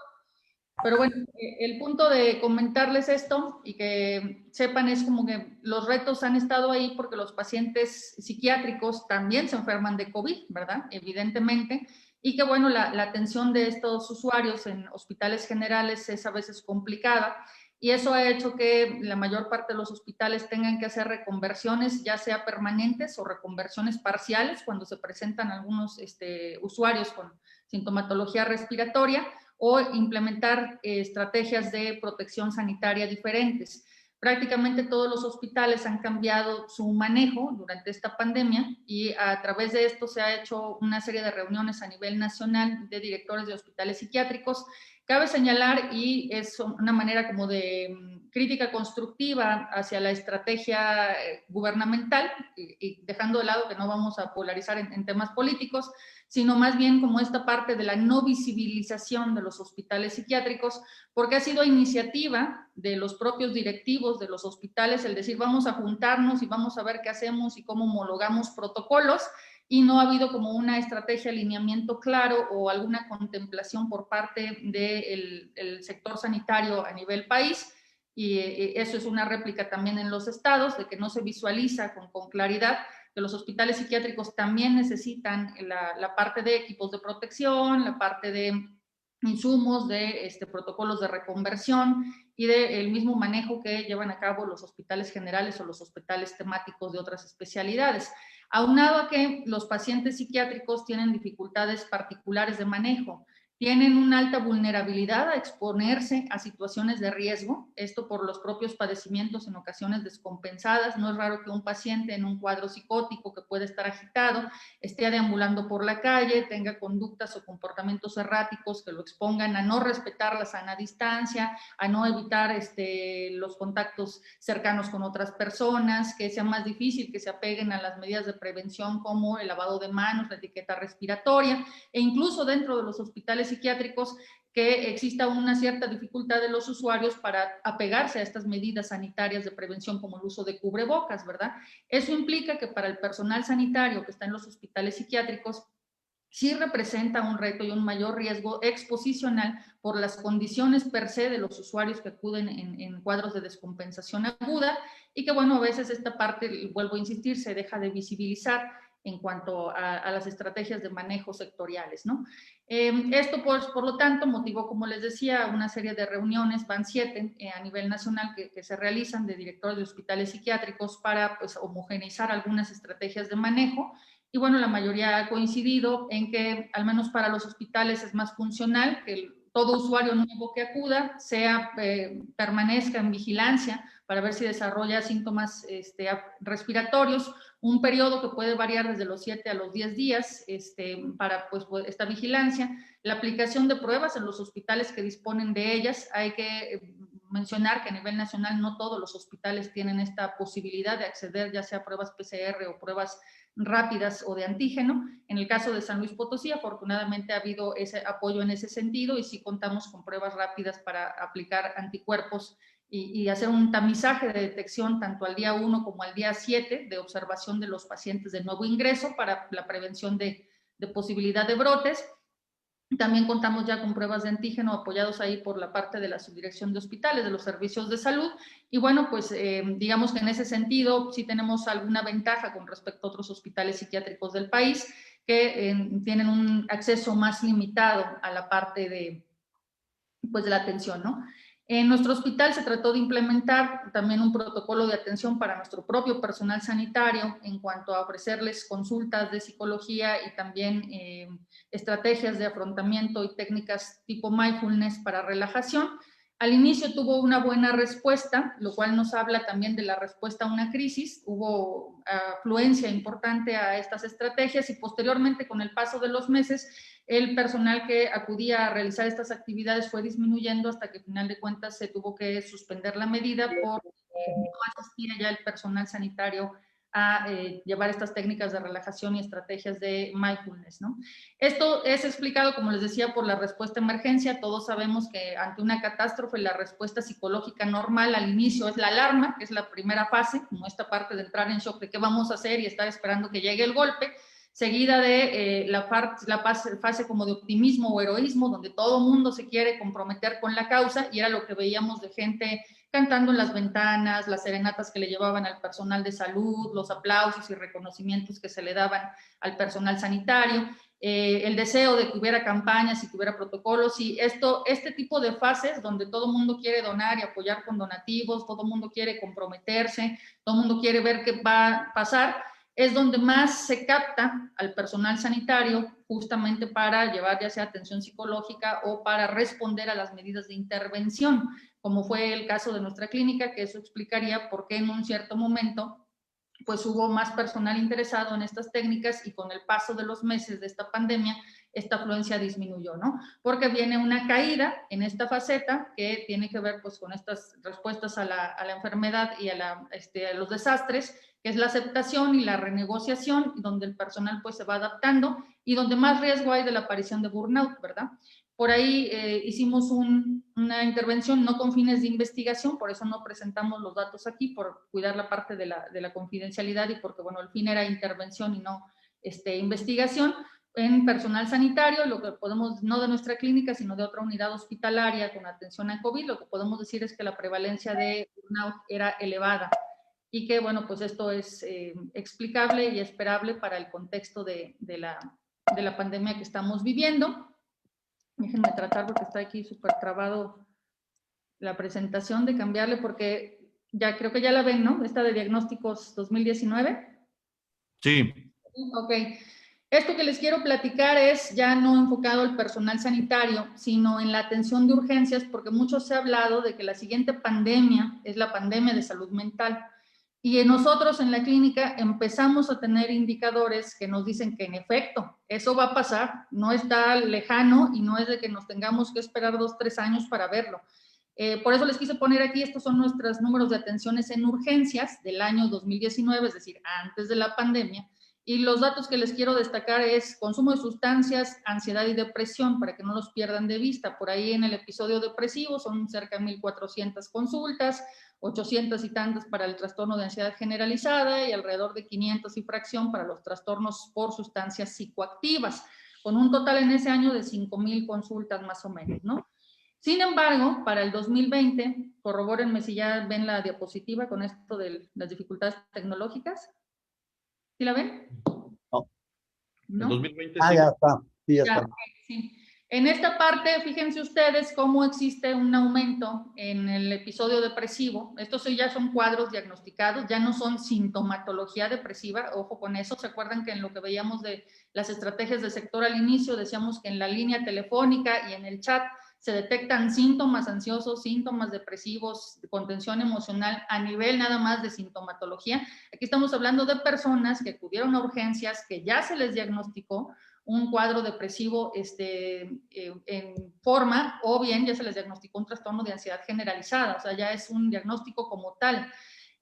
Pero bueno, el punto de comentarles esto y que sepan es como que los retos han estado ahí porque los pacientes psiquiátricos también se enferman de COVID, ¿verdad? Evidentemente. Y que bueno, la atención de estos usuarios en hospitales generales es a veces complicada. Y eso ha hecho que la mayor parte de los hospitales tengan que hacer reconversiones, ya sea permanentes o reconversiones parciales, cuando se presentan algunos usuarios con sintomatología respiratoria, o implementar estrategias de protección sanitaria diferentes. Prácticamente todos los hospitales han cambiado su manejo durante esta pandemia, y a través de esto se ha hecho una serie de reuniones a nivel nacional de directores de hospitales psiquiátricos, Cabe señalar, y es una manera como de crítica constructiva hacia la estrategia gubernamental, y dejando de lado que no vamos a polarizar en temas políticos, sino más bien como esta parte de la no visibilización de los hospitales psiquiátricos, porque ha sido iniciativa de los propios directivos de los hospitales el decir vamos a juntarnos y vamos a ver qué hacemos y cómo homologamos protocolos, y no ha habido como una estrategia de alineamiento claro o alguna contemplación por parte del sector sanitario a nivel país, y eso es una réplica también en los estados, de que no se visualiza con claridad que los hospitales psiquiátricos también necesitan la parte de equipos de protección, la parte de insumos, de protocolos de reconversión y del mismo manejo que llevan a cabo los hospitales generales o los hospitales temáticos de otras especialidades. Aunado a que los pacientes psiquiátricos tienen dificultades particulares de manejo, tienen una alta vulnerabilidad a exponerse a situaciones de riesgo, esto por los propios padecimientos en ocasiones descompensadas. No es raro que un paciente en un cuadro psicótico que puede estar agitado, esté deambulando por la calle, tenga conductas o comportamientos erráticos que lo expongan a no respetar la sana distancia, a no evitar los contactos cercanos con otras personas, que sea más difícil que se apeguen a las medidas de prevención como el lavado de manos, la etiqueta respiratoria, e incluso dentro de los hospitales psiquiátricos que exista una cierta dificultad de los usuarios para apegarse a estas medidas sanitarias de prevención como el uso de cubrebocas, ¿verdad? Eso implica que para el personal sanitario que está en los hospitales psiquiátricos sí representa un reto y un mayor riesgo exposicional por las condiciones per se de los usuarios que acuden en cuadros de descompensación aguda, y que bueno, a veces esta parte, vuelvo a insistir, se deja de visibilizar en cuanto a las estrategias de manejo sectoriales, ¿no? Esto, pues, por lo tanto, motivó, como les decía, una serie de reuniones, van 7 a nivel nacional que se realizan de directores de hospitales psiquiátricos para, pues, homogeneizar algunas estrategias de manejo. Y bueno, la mayoría ha coincidido en que, al menos para los hospitales, es más funcional que todo usuario nuevo que acuda permanezca en vigilancia para ver si desarrolla síntomas respiratorios, un periodo que puede variar desde los 7 a los 10 días para pues, esta vigilancia. La aplicación de pruebas en los hospitales que disponen de ellas, hay que mencionar que a nivel nacional no todos los hospitales tienen esta posibilidad de acceder ya sea a pruebas PCR o pruebas rápidas o de antígeno. En el caso de San Luis Potosí, afortunadamente ha habido ese apoyo en ese sentido, y sí contamos con pruebas rápidas para aplicar anticuerpos y hacer un tamizaje de detección tanto al día 1 como al día 7 de observación de los pacientes de nuevo ingreso para la prevención de posibilidad de brotes. También contamos ya con pruebas de antígeno apoyados ahí por la parte de la subdirección de hospitales, de los servicios de salud. Y bueno, pues digamos que en ese sentido sí tenemos alguna ventaja con respecto a otros hospitales psiquiátricos del país que tienen un acceso más limitado a la parte de la atención, ¿no? En nuestro hospital se trató de implementar también un protocolo de atención para nuestro propio personal sanitario en cuanto a ofrecerles consultas de psicología y también estrategias de afrontamiento y técnicas tipo mindfulness para relajación. Al inicio tuvo una buena respuesta, lo cual nos habla también de la respuesta a una crisis. Hubo afluencia importante a estas estrategias, y posteriormente, con el paso de los meses, el personal que acudía a realizar estas actividades fue disminuyendo hasta que, al final de cuentas, se tuvo que suspender la medida porque no asistía ya el personal sanitario a llevar estas técnicas de relajación y estrategias de mindfulness, ¿no? Esto es explicado, como les decía, por la respuesta a emergencia. Todos sabemos que ante una catástrofe la respuesta psicológica normal al inicio es la alarma, que es la primera fase, como esta parte de entrar en shock de qué vamos a hacer y estar esperando que llegue el golpe, seguida de la fase como de optimismo o heroísmo, donde todo el mundo se quiere comprometer con la causa, y era lo que veíamos de gente cantando en las ventanas, las serenatas que le llevaban al personal de salud, los aplausos y reconocimientos que se le daban al personal sanitario, el deseo de que hubiera campañas y que hubiera protocolos, y este tipo de fases donde todo el mundo quiere donar y apoyar con donativos, todo el mundo quiere comprometerse, todo el mundo quiere ver qué va a pasar, es donde más se capta al personal sanitario justamente para llevar ya sea atención psicológica o para responder a las medidas de intervención, como fue el caso de nuestra clínica, que eso explicaría por qué en un cierto momento pues hubo más personal interesado en estas técnicas, y con el paso de los meses de esta pandemia, esta afluencia disminuyó, ¿no? Porque viene una caída en esta faceta que tiene que ver pues con estas respuestas a la enfermedad y a los desastres, que es la aceptación y la renegociación, donde el personal pues se va adaptando y donde más riesgo hay de la aparición de burnout, ¿verdad? Por ahí hicimos una intervención no con fines de investigación, por eso no presentamos los datos aquí, por cuidar la parte de la confidencialidad y porque, bueno, el fin era intervención y no investigación, en personal sanitario, lo que podemos, no de nuestra clínica, sino de otra unidad hospitalaria con atención a COVID, lo que podemos decir es que la prevalencia de burnout era elevada y que, bueno, pues esto es explicable y esperable para el contexto de la pandemia que estamos viviendo. Déjenme tratar, porque está aquí súper trabado la presentación, de cambiarle, porque ya creo que ya la ven, ¿no? Esta de diagnósticos 2019. Sí. Ok. Esto que les quiero platicar es ya no enfocado al personal sanitario, sino en la atención de urgencias, porque mucho se ha hablado de que la siguiente pandemia es la pandemia de salud mental. Y nosotros en la clínica empezamos a tener indicadores que nos dicen que en efecto, eso va a pasar, no está lejano y no es de que nos tengamos que esperar 2, 3 años para verlo. Por eso les quise poner aquí, estos son nuestros números de atenciones en urgencias del año 2019, es decir, antes de la pandemia. Y los datos que les quiero destacar es consumo de sustancias, ansiedad y depresión, para que no los pierdan de vista. Por ahí en el episodio depresivo son cerca de 1,400 consultas, 800 y tantas para el trastorno de ansiedad generalizada y alrededor de 500 y fracción para los trastornos por sustancias psicoactivas, con un total en ese año de 5,000 consultas más o menos, ¿no? Sin embargo, para el 2020, corrobórenme si ya ven la diapositiva con esto de las dificultades tecnológicas. ¿Sí la ven? No. ¿No? En 2020 Ah, sí. ya está. Sí, ya Ya, está. sí. En esta parte, fíjense ustedes cómo existe un aumento en el episodio depresivo. Estos ya son cuadros diagnosticados, ya no son sintomatología depresiva, ojo con eso. ¿Se acuerdan que en lo que veíamos de las estrategias de sector al inicio, decíamos que en la línea telefónica y en el chat se detectan síntomas ansiosos, síntomas depresivos, contención emocional a nivel nada más de sintomatología? Aquí estamos hablando de personas que acudieron a urgencias, que ya se les diagnosticó un cuadro depresivo en forma, o bien ya se les diagnosticó un trastorno de ansiedad generalizada, o sea, ya es un diagnóstico como tal.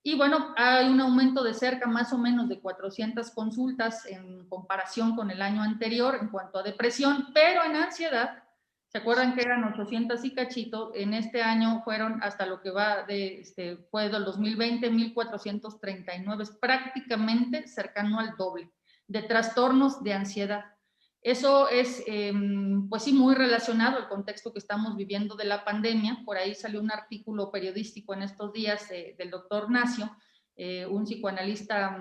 Y bueno, hay un aumento de cerca más o menos de 400 consultas en comparación con el año anterior en cuanto a depresión, pero en ansiedad, ¿se acuerdan que eran 800 y cachito? En este año fueron hasta lo que va fue del 2020, 1,439, es prácticamente cercano al doble de trastornos de ansiedad. Eso es, pues sí, muy relacionado al contexto que estamos viviendo de la pandemia. Por ahí salió un artículo periodístico en estos días del doctor Nacio, un psicoanalista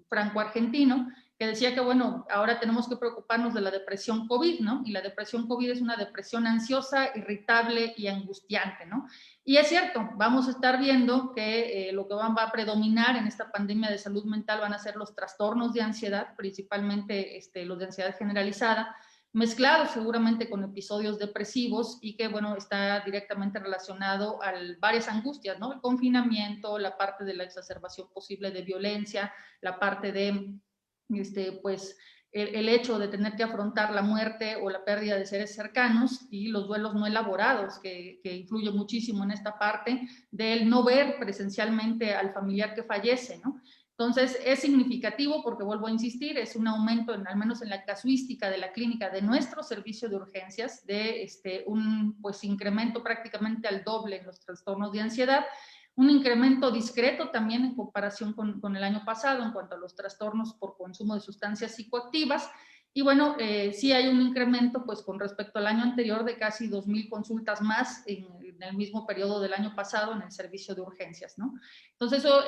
franco-argentino, que decía que, bueno, ahora tenemos que preocuparnos de la depresión COVID, ¿no? Y la depresión COVID es una depresión ansiosa, irritable y angustiante, ¿no? Y es cierto, vamos a estar viendo que lo que va a predominar en esta pandemia de salud mental van a ser los trastornos de ansiedad, principalmente los de ansiedad generalizada, mezclados seguramente con episodios depresivos y que, bueno, está directamente relacionado a varias angustias, ¿no? El confinamiento, la parte de la exacerbación posible de violencia, la parte de pues el hecho de tener que afrontar la muerte o la pérdida de seres cercanos y los duelos no elaborados, que influye muchísimo en esta parte del no ver presencialmente al familiar que fallece, ¿no? Entonces, es significativo porque, vuelvo a insistir, es un aumento, al menos en la casuística de la clínica de nuestro servicio de urgencias, de un pues, incremento prácticamente al doble en los trastornos de ansiedad, un incremento discreto también en comparación con el año pasado en cuanto a los trastornos por consumo de sustancias psicoactivas. Y bueno, sí hay un incremento pues con respecto al año anterior de casi 2,000 consultas más en el mismo periodo del año pasado en el servicio de urgencias, ¿no? Entonces eso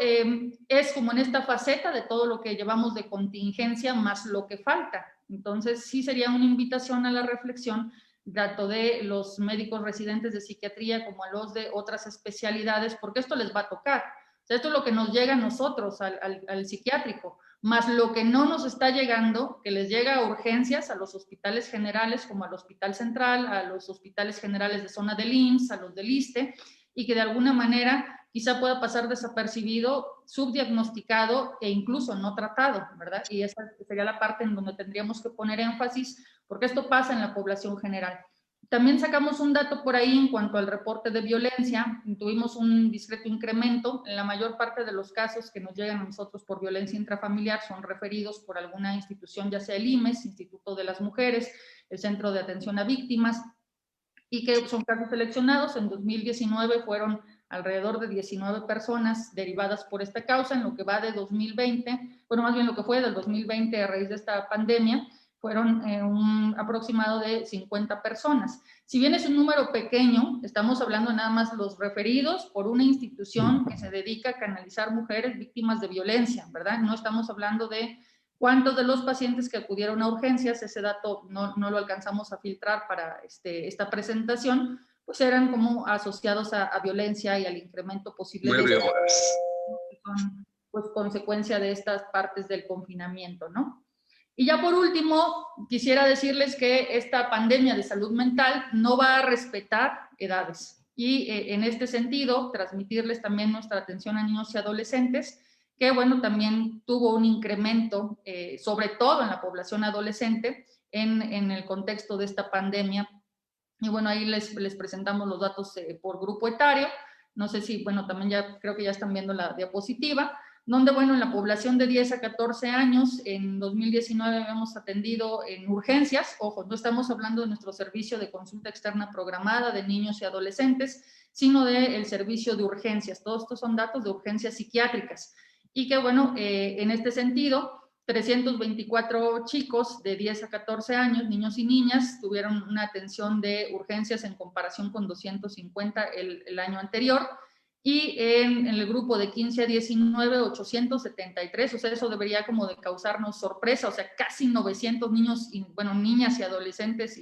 es como en esta faceta de todo lo que llevamos de contingencia más lo que falta. Entonces sí sería una invitación a la reflexión tanto de los médicos residentes de psiquiatría como a los de otras especialidades, porque esto les va a tocar. O sea, esto es lo que nos llega a nosotros, al psiquiátrico, más lo que no nos está llegando, que les llega a urgencias, a los hospitales generales, como al Hospital Central, a los hospitales generales de zona del IMSS, a los del ISSSTE, y que de alguna manera quizá pueda pasar desapercibido, subdiagnosticado e incluso no tratado, ¿verdad? Y esa sería la parte en donde tendríamos que poner énfasis, porque esto pasa en la población general. También sacamos un dato por ahí en cuanto al reporte de violencia. Tuvimos un discreto incremento. En la mayor parte de los casos que nos llegan a nosotros por violencia intrafamiliar son referidos por alguna institución, ya sea el IMES, Instituto de las Mujeres, el Centro de Atención a Víctimas, y que son casos seleccionados. En 2019 fueron alrededor de 19 personas derivadas por esta causa. En lo que va de 2020, bueno, más bien lo que fue del 2020 a raíz de esta pandemia, fueron un aproximado de 50 personas. Si bien es un número pequeño, estamos hablando nada más los referidos por una institución que se dedica a canalizar mujeres víctimas de violencia, ¿verdad? No estamos hablando de cuántos de los pacientes que acudieron a urgencias, ese dato no lo alcanzamos a filtrar para esta presentación, pues eran como asociados a violencia y al incremento posible de 9 horas. Que son pues consecuencia de estas partes del confinamiento, ¿no? Y ya por último, quisiera decirles que esta pandemia de salud mental no va a respetar edades. Y en este sentido, transmitirles también nuestra atención a niños y adolescentes, que bueno, también tuvo un incremento, sobre todo en la población adolescente, en el contexto de esta pandemia. Y bueno, ahí les presentamos los datos por grupo etario. No sé si, bueno, también ya creo que ya están viendo la diapositiva, donde, bueno, en la población de 10 a 14 años, en 2019 hemos atendido en urgencias, ojo, no estamos hablando de nuestro servicio de consulta externa programada de niños y adolescentes, sino del servicio de urgencias. Todos estos son datos de urgencias psiquiátricas. Y que, bueno, en este sentido, 324 chicos de 10 a 14 años, niños y niñas, tuvieron una atención de urgencias en comparación con 250 el año anterior. Y en el grupo de 15 a 19, 873, o sea, eso debería como de causarnos sorpresa, o sea, casi 900 niños, y, bueno, niñas y adolescentes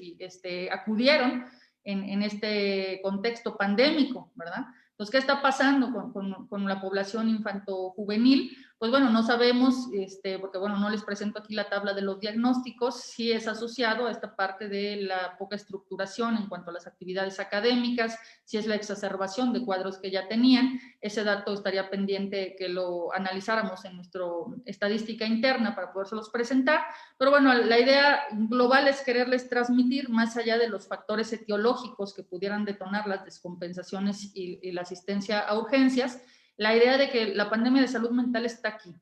acudieron en este contexto pandémico, ¿verdad? Entonces, ¿qué está pasando con la población infanto-juvenil? Pues bueno, no sabemos, porque bueno, no les presento aquí la tabla de los diagnósticos, si es asociado a esta parte de la poca estructuración en cuanto a las actividades académicas, si es la exacerbación de cuadros que ya tenían. Ese dato estaría pendiente que lo analizáramos en nuestra estadística interna para podérselos presentar, pero bueno, la idea global es quererles transmitir, más allá de los factores etiológicos que pudieran detonar las descompensaciones y la asistencia a urgencias, la idea de que la pandemia de salud mental está aquí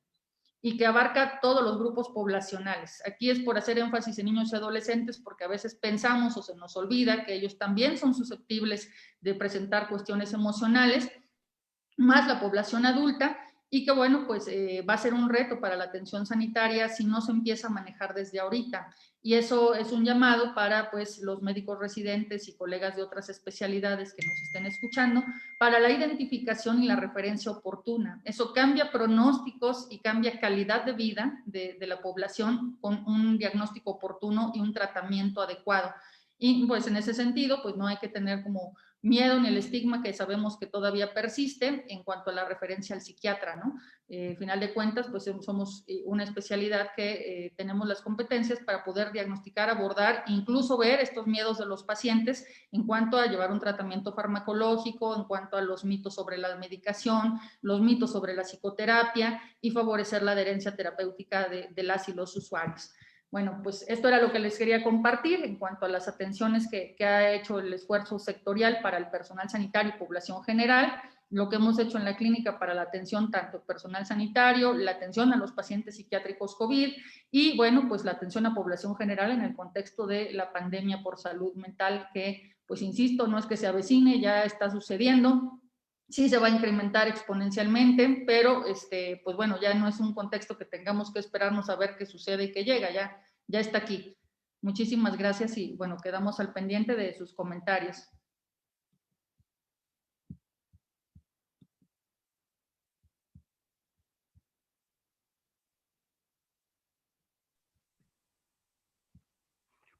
y que abarca todos los grupos poblacionales. Aquí es por hacer énfasis en niños y adolescentes, porque a veces pensamos o se nos olvida que ellos también son susceptibles de presentar cuestiones emocionales, más la población adulta, y que bueno, pues va a ser un reto para la atención sanitaria si no se empieza a manejar desde ahorita. Y eso es un llamado para pues los médicos residentes y colegas de otras especialidades que nos estén escuchando, para la identificación y la referencia oportuna. Eso cambia pronósticos y cambia calidad de vida de la población con un diagnóstico oportuno y un tratamiento adecuado. Y pues en ese sentido, pues no hay que tener como miedo ni el estigma que sabemos que todavía persiste en cuanto a la referencia al psiquiatra, ¿no? Final de cuentas, pues somos una especialidad que tenemos las competencias para poder diagnosticar, abordar, incluso ver estos miedos de los pacientes en cuanto a llevar un tratamiento farmacológico, en cuanto a los mitos sobre la medicación, los mitos sobre la psicoterapia y favorecer la adherencia terapéutica de las y los usuarios. Bueno, pues esto era lo que les quería compartir en cuanto a las atenciones que ha hecho el esfuerzo sectorial para el personal sanitario y población general, lo que hemos hecho en la clínica para la atención tanto personal sanitario, la atención a los pacientes psiquiátricos COVID y, bueno, pues la atención a población general en el contexto de la pandemia por salud mental que, pues insisto, no es que se avecine, ya está sucediendo. Sí se va a incrementar exponencialmente, pero pues bueno, ya no es un contexto que tengamos que esperarnos a ver qué sucede y qué llega, ya está aquí. Muchísimas gracias y bueno, quedamos al pendiente de sus comentarios.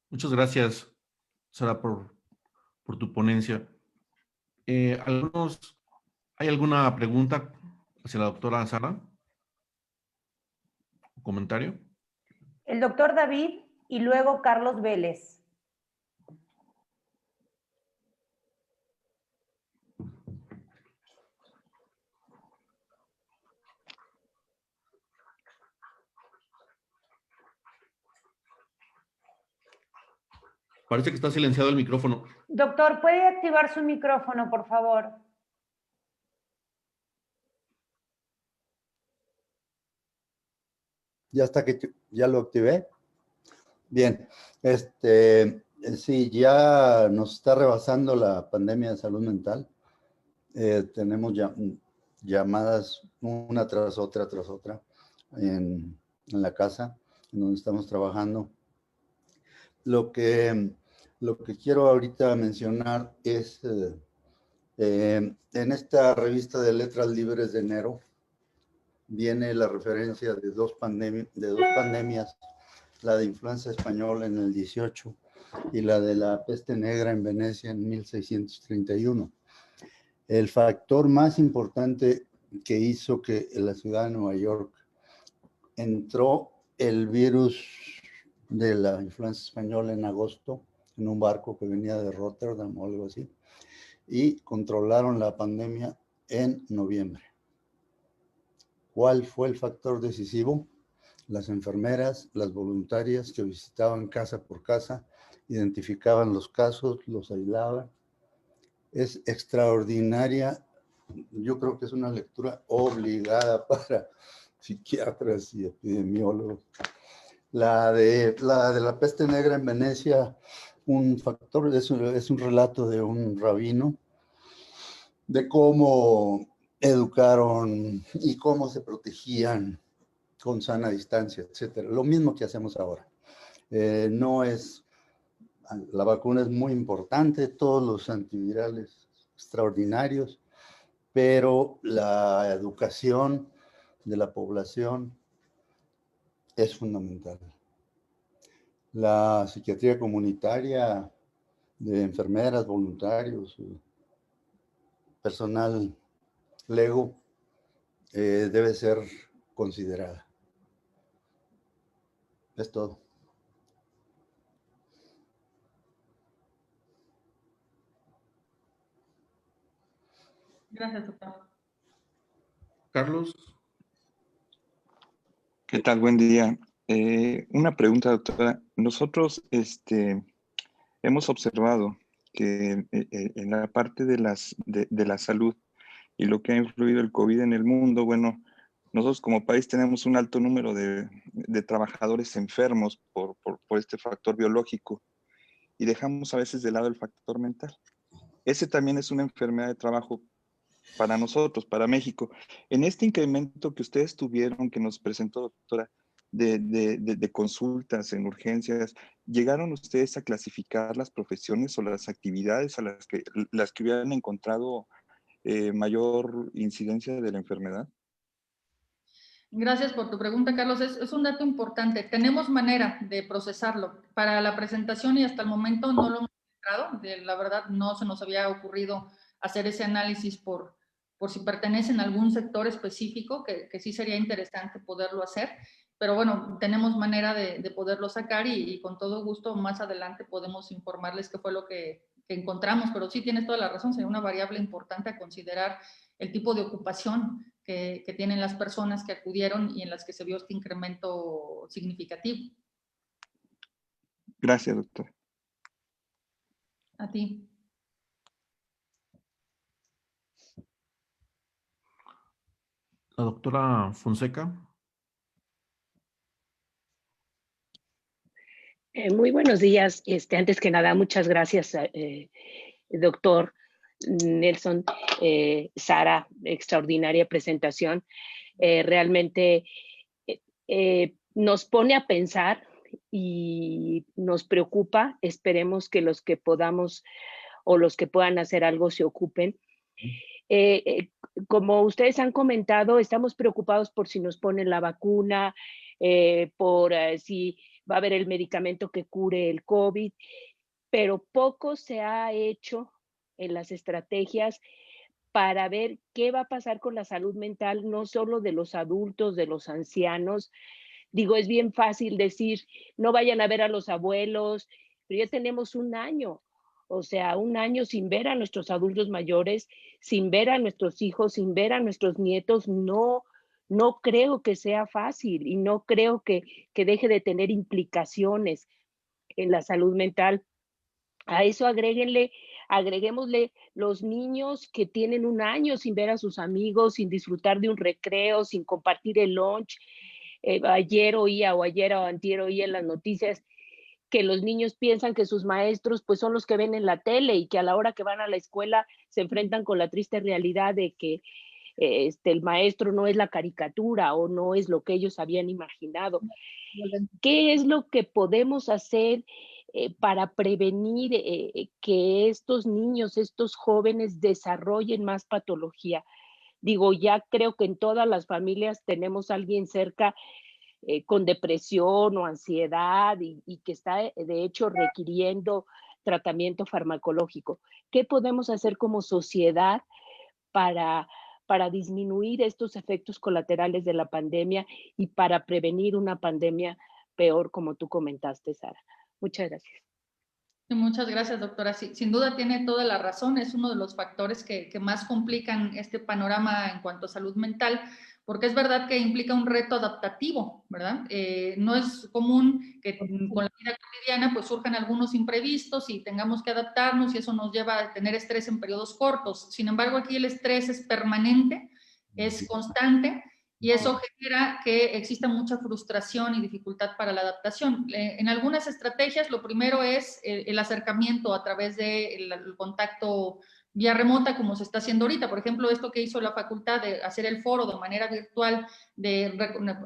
Muchas gracias, Sara, por tu ponencia. ¿Hay alguna pregunta hacia la doctora Sara? ¿Comentario? El doctor David y luego Carlos Vélez. Parece que está silenciado el micrófono. Doctor, ¿puede activar su micrófono, por favor? Ya está que ya lo activé. Bien, sí, ya nos está rebasando la pandemia de salud mental. Tenemos ya llamadas una tras otra en la casa en donde estamos trabajando. Lo que quiero ahorita mencionar es en esta revista de Letras Libres de enero viene la referencia de dos pandemias, la de influenza española en el 18 y la de la peste negra en Venecia en 1631. El factor más importante que hizo que en la ciudad de Nueva York entró el virus de la influenza española en agosto en un barco que venía de Rotterdam o algo así, y controlaron la pandemia en noviembre. ¿Cuál fue el factor decisivo? Las enfermeras, las voluntarias que visitaban casa por casa, identificaban los casos, los aislaban. Es extraordinaria. Yo creo que es una lectura obligada para psiquiatras y epidemiólogos. La de la peste negra en Venecia, un factor, es un relato de un rabino de cómo educaron y cómo se protegían con sana distancia, etcétera. Lo mismo que hacemos ahora. La vacuna es muy importante, todos los antivirales extraordinarios, pero la educación de la población es fundamental. La psiquiatría comunitaria de enfermeras, voluntarios, personal lego, debe ser considerada. Es todo. Gracias, doctor. Carlos. ¿Qué tal? Buen día. Una pregunta, doctora. Nosotros hemos observado que en la parte de la salud y lo que ha influido el COVID en el mundo, bueno, nosotros como país tenemos un alto número de trabajadores enfermos por este factor biológico y dejamos a veces de lado el factor mental. Ese también es una enfermedad de trabajo para nosotros, para México. En este incremento que ustedes tuvieron, que nos presentó, doctora, de consultas en urgencias, ¿llegaron ustedes a clasificar las profesiones o las actividades a las que hubieran encontrado mayor incidencia de la enfermedad? Gracias por tu pregunta, Carlos. Es un dato importante. Tenemos manera de procesarlo. Para la presentación y hasta el momento no lo hemos encontrado. La verdad, no se nos había ocurrido hacer ese análisis por si pertenecen a algún sector específico, que sí sería interesante poderlo hacer. Pero bueno, tenemos manera de poderlo sacar y con todo gusto más adelante podemos informarles qué fue lo que encontramos. Pero sí tienes toda la razón, sería una variable importante a considerar el tipo de ocupación que tienen las personas que acudieron y en las que se vio este incremento significativo. Gracias, doctor. A ti. La doctora Fonseca. Muy buenos días. Antes que nada, muchas gracias, doctor Nelson, Sara, extraordinaria presentación. Realmente nos pone a pensar y nos preocupa. Esperemos que los que podamos o los que puedan hacer algo se ocupen. Como ustedes han comentado, estamos preocupados por si nos ponen la vacuna, por si va a haber el medicamento que cure el COVID, pero poco se ha hecho en las estrategias para ver qué va a pasar con la salud mental, no solo de los adultos, de los ancianos. Digo, es bien fácil decir, no vayan a ver a los abuelos, pero ya tenemos un año, o sea, un año sin ver a nuestros adultos mayores, sin ver a nuestros hijos, sin ver a nuestros nietos. No creo que sea fácil y no creo que deje de tener implicaciones en la salud mental. A eso agreguémosle los niños que tienen 1 año sin ver a sus amigos, sin disfrutar de un recreo, sin compartir el lunch. Ayer o antier oía en las noticias que los niños piensan que sus maestros pues son los que ven en la tele y que a la hora que van a la escuela se enfrentan con la triste realidad de que el maestro no es la caricatura o no es lo que ellos habían imaginado. ¿Qué es lo que podemos hacer para prevenir que estos niños, estos jóvenes desarrollen más patología? Digo, ya creo que en todas las familias tenemos a alguien cerca con depresión o ansiedad y que está de hecho requiriendo tratamiento farmacológico. ¿Qué podemos hacer como sociedad para, para disminuir estos efectos colaterales de la pandemia y para prevenir una pandemia peor, como tú comentaste, Sara? Muchas gracias. Muchas gracias, doctora. Sí, sin duda tiene toda la razón. Es uno de los factores que más complican este panorama en cuanto a salud mental, porque es verdad que implica un reto adaptativo, ¿verdad? No es común que con la vida cotidiana pues surjan algunos imprevistos y tengamos que adaptarnos y eso nos lleva a tener estrés en periodos cortos. Sin embargo, aquí el estrés es permanente, es constante, y eso genera que exista mucha frustración y dificultad para la adaptación. En algunas estrategias, lo primero es el acercamiento a través del contacto vía remota, como se está haciendo ahorita. Por ejemplo, esto que hizo la facultad de hacer el foro de manera virtual,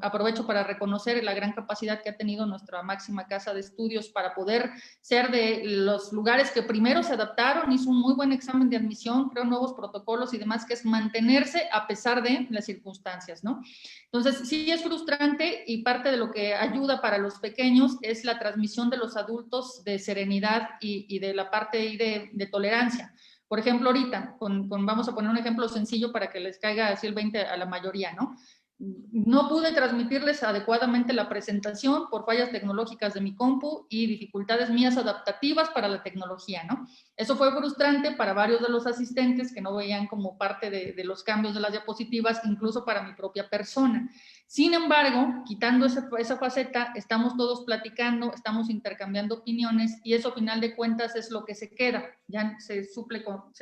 aprovecho para reconocer la gran capacidad que ha tenido nuestra máxima casa de estudios para poder ser de los lugares que primero se adaptaron, hizo un muy buen examen de admisión, creó nuevos protocolos y demás, que es mantenerse a pesar de las circunstancias, ¿no? Entonces, sí es frustrante y parte de lo que ayuda para los pequeños es la transmisión de los adultos de serenidad y de la parte ahí de tolerancia. Por ejemplo, ahorita, vamos a poner un ejemplo sencillo para que les caiga así el 20 a la mayoría, ¿no? No pude transmitirles adecuadamente la presentación por fallas tecnológicas de mi compu y dificultades mías adaptativas para la tecnología, ¿no? Eso fue frustrante para varios de los asistentes que no veían como parte de los cambios de las diapositivas, incluso para mi propia persona. Sin embargo, quitando esa faceta, estamos todos platicando, estamos intercambiando opiniones y eso, a final de cuentas, es lo que se queda. Ya se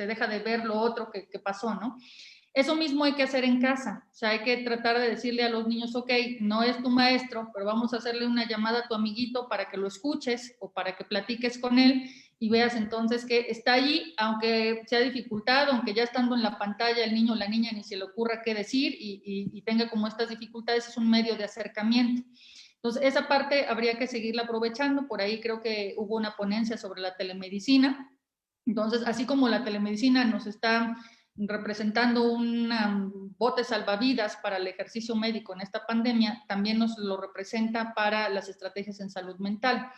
deja de ver lo otro que pasó, ¿no? Eso mismo hay que hacer en casa. O sea, hay que tratar de decirle a los niños, ok, no es tu maestro, pero vamos a hacerle una llamada a tu amiguito para que lo escuches o para que platiques con él y veas entonces que está allí, aunque sea dificultad, aunque ya estando en la pantalla el niño o la niña ni se le ocurra qué decir y tenga como estas dificultades, es un medio de acercamiento. Entonces, esa parte habría que seguirla aprovechando. Por ahí creo que hubo una ponencia sobre la telemedicina. Entonces, así como la telemedicina nos está representando un bote salvavidas para el ejercicio médico en esta pandemia, también nos lo representa para las estrategias en salud mental.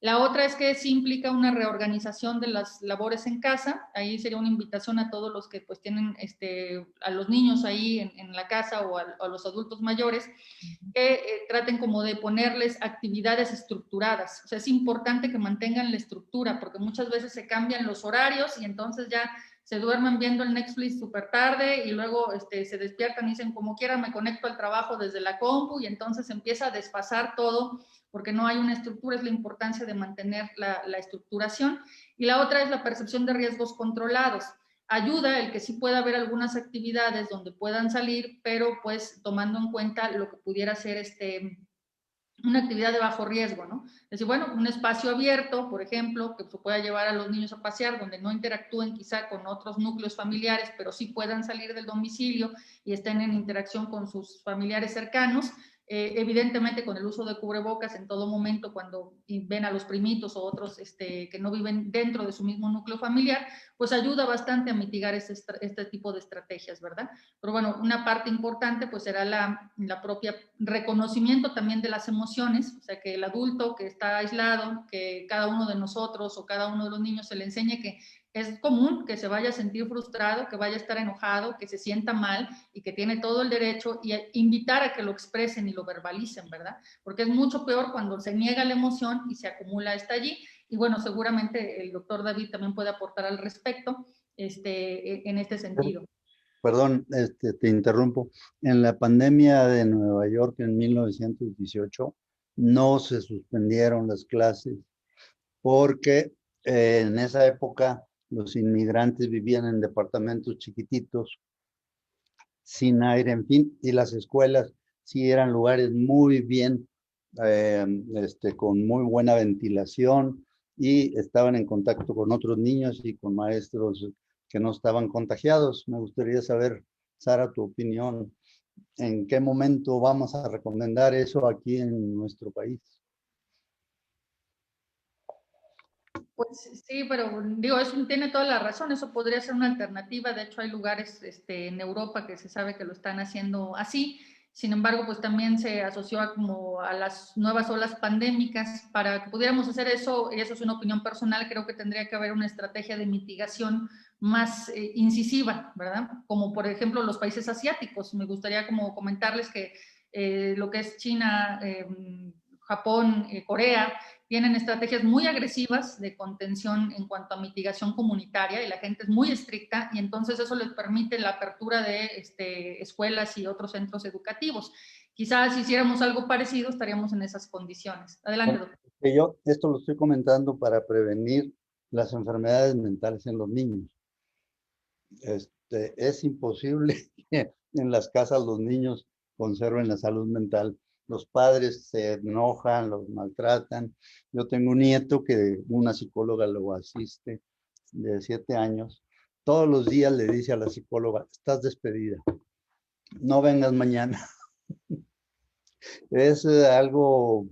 La otra es que sí implica una reorganización de las labores en casa. Ahí sería una invitación a todos los que pues tienen a los niños ahí en la casa o a los adultos mayores, que traten como de ponerles actividades estructuradas. O sea, es importante que mantengan la estructura porque muchas veces se cambian los horarios y entonces ya se duermen viendo el Netflix súper tarde y luego se despiertan y dicen, como quiera me conecto al trabajo desde la compu y entonces empieza a desfasar todo porque no hay una estructura. Es la importancia de mantener la estructuración. Y la otra es la percepción de riesgos controlados. Ayuda el que sí pueda haber algunas actividades donde puedan salir, pero pues tomando en cuenta lo que pudiera ser una actividad de bajo riesgo, ¿no? Es decir, bueno, un espacio abierto, por ejemplo, que se pueda llevar a los niños a pasear, donde no interactúen quizá con otros núcleos familiares, pero sí puedan salir del domicilio y estén en interacción con sus familiares cercanos, evidentemente con el uso de cubrebocas en todo momento cuando ven a los primitos o otros que no viven dentro de su mismo núcleo familiar, pues ayuda bastante a mitigar este tipo de estrategias, ¿verdad? Pero bueno, una parte importante pues será la propia reconocimiento también de las emociones, o sea, que el adulto que está aislado, que cada uno de nosotros o cada uno de los niños se le enseñe que es común que se vaya a sentir frustrado, que vaya a estar enojado, que se sienta mal y que tiene todo el derecho, y invitar a que lo expresen y lo verbalicen, ¿verdad? Porque es mucho peor cuando se niega la emoción y se acumula esta allí. Y bueno, seguramente el doctor David también puede aportar al respecto en este sentido. Perdón, te interrumpo. En la pandemia de Nueva York en 1918 no se suspendieron las clases porque En esa época los inmigrantes vivían en departamentos chiquititos, sin aire, en fin, y las escuelas sí eran lugares muy bien, con muy buena ventilación, y estaban en contacto con otros niños y con maestros que no estaban contagiados. Me gustaría saber, Sara, tu opinión. ¿En qué momento vamos a recomendar eso aquí en nuestro país? Pues sí, pero digo, eso tiene toda la razón, eso podría ser una alternativa. De hecho, hay lugares en Europa que se sabe que lo están haciendo así. Sin embargo, pues también se asoció como a las nuevas olas pandémicas. Para que pudiéramos hacer eso, y eso es una opinión personal, creo que tendría que haber una estrategia de mitigación más incisiva, ¿verdad? Como por ejemplo los países asiáticos. Me gustaría como comentarles que lo que es China, Japón, Corea, tienen estrategias muy agresivas de contención en cuanto a mitigación comunitaria, y la gente es muy estricta, y entonces eso les permite la apertura de escuelas y otros centros educativos. Quizás si hiciéramos algo parecido estaríamos en esas condiciones. Adelante, doctor. Yo esto lo estoy comentando para prevenir las enfermedades mentales en los niños. Es imposible que en las casas los niños conserven la salud mental. Los padres se enojan, los maltratan. Yo tengo un nieto que una psicóloga lo asiste de 7 años. Todos los días le dice a la psicóloga: estás despedida, no vengas mañana. Es algo,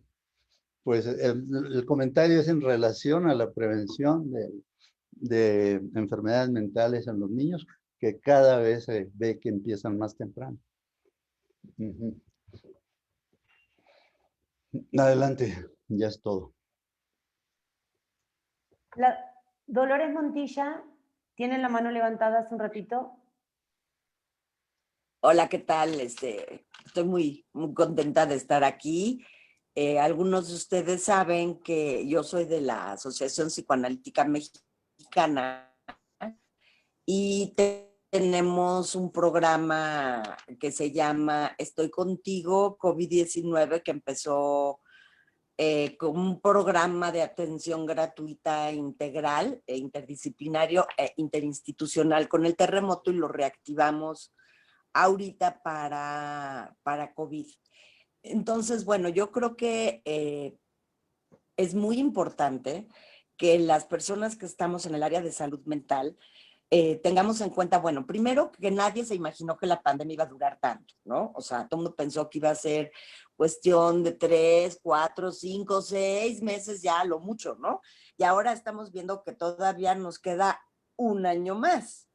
pues el comentario es en relación a la prevención de enfermedades mentales en los niños, que cada vez se ve que empiezan más temprano. Adelante, ya es todo. Dolores Montilla, ¿tienen la mano levantada hace un ratito? Hola, ¿qué tal? Estoy muy contenta de estar aquí. Algunos de ustedes saben que yo soy de la Asociación Psicoanalítica Mexicana y tenemos un programa que se llama Estoy Contigo COVID-19, que empezó con un programa de atención gratuita integral, interdisciplinario e interinstitucional con el terremoto, y lo reactivamos ahorita para COVID. Entonces, bueno, yo creo que es muy importante que las personas que estamos en el área de salud mental tengamos en cuenta, bueno, primero que nadie se imaginó que la pandemia iba a durar tanto, ¿no? O sea, todo el mundo pensó que iba a ser cuestión de 3, 4, 5, 6 meses ya, lo mucho, ¿no? Y ahora estamos viendo que todavía nos queda un año más,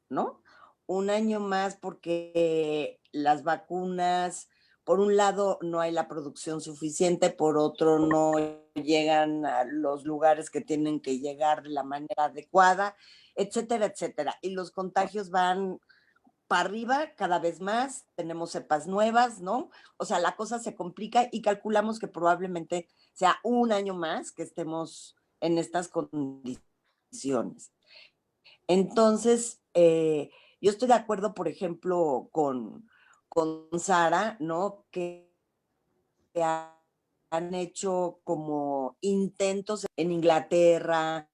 ¿no? Un año más, porque las vacunas, por un lado, no hay la producción suficiente, por otro, no llegan a los lugares que tienen que llegar de la manera adecuada, etcétera, etcétera. Y los contagios van para arriba cada vez más, tenemos cepas nuevas, ¿no? O sea, la cosa se complica y calculamos que probablemente sea un año más que estemos en estas condiciones. Entonces, yo estoy de acuerdo, por ejemplo, con Sara, ¿no? Que han hecho como intentos en Inglaterra,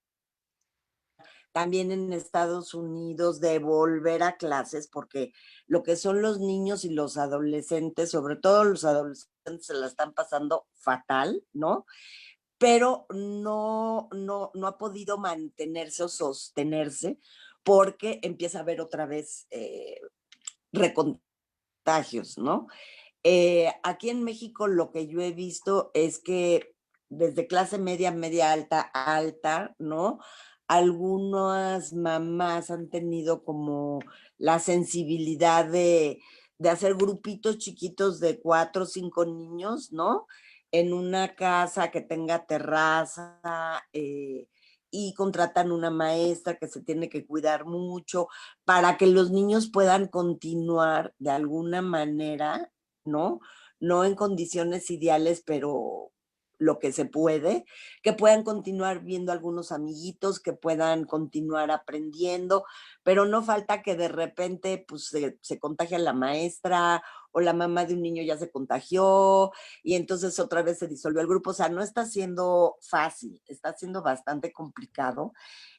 también en Estados Unidos, de volver a clases, porque lo que son los niños y los adolescentes, sobre todo los adolescentes, se la están pasando fatal, ¿no? Pero no ha podido mantenerse o sostenerse, porque empieza a haber otra vez recontagios, ¿no? Aquí en México lo que yo he visto es que desde clase media, media alta, alta, ¿no? Algunas mamás han tenido como la sensibilidad de hacer grupitos chiquitos de 4 o 5 niños, ¿no? En una casa que tenga terraza, y contratan una maestra que se tiene que cuidar mucho para que los niños puedan continuar de alguna manera, ¿no? No en condiciones ideales, pero lo que se puede, que puedan continuar viendo algunos amiguitos, que puedan continuar aprendiendo, pero no falta que de repente pues, se contagia la maestra o la mamá de un niño ya se contagió y entonces otra vez se disolvió el grupo. O sea, no está siendo fácil, está siendo bastante complicado.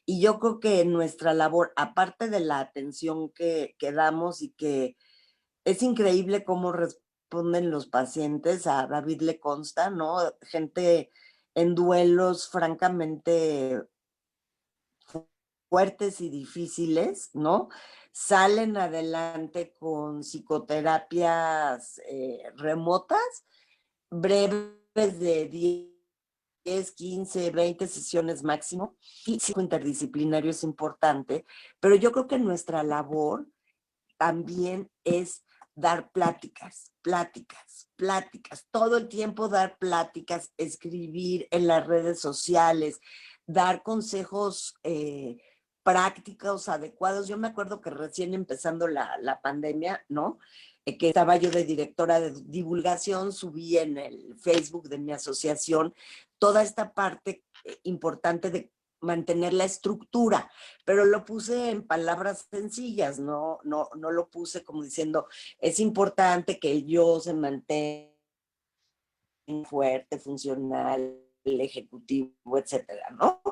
Y yo creo que nuestra labor, aparte de la atención que damos y que es increíble cómo responden los pacientes, a David le consta, ¿no? Gente en duelos francamente fuertes y difíciles, ¿no? Salen adelante con psicoterapias remotas, breves de 10, 15, 20 sesiones máximo. Y sí, interdisciplinario es importante, pero yo creo que nuestra labor también es dar pláticas, todo el tiempo dar pláticas, escribir en las redes sociales, dar consejos prácticos, adecuados. Yo me acuerdo que recién empezando la pandemia, ¿no? Que estaba yo de directora de divulgación, subí en el Facebook de mi asociación toda esta parte importante de mantener la estructura, pero lo puse en palabras sencillas, no lo puse como diciendo, es importante que el yo se mantenga fuerte, funcional, el ejecutivo, etcétera, ¿no?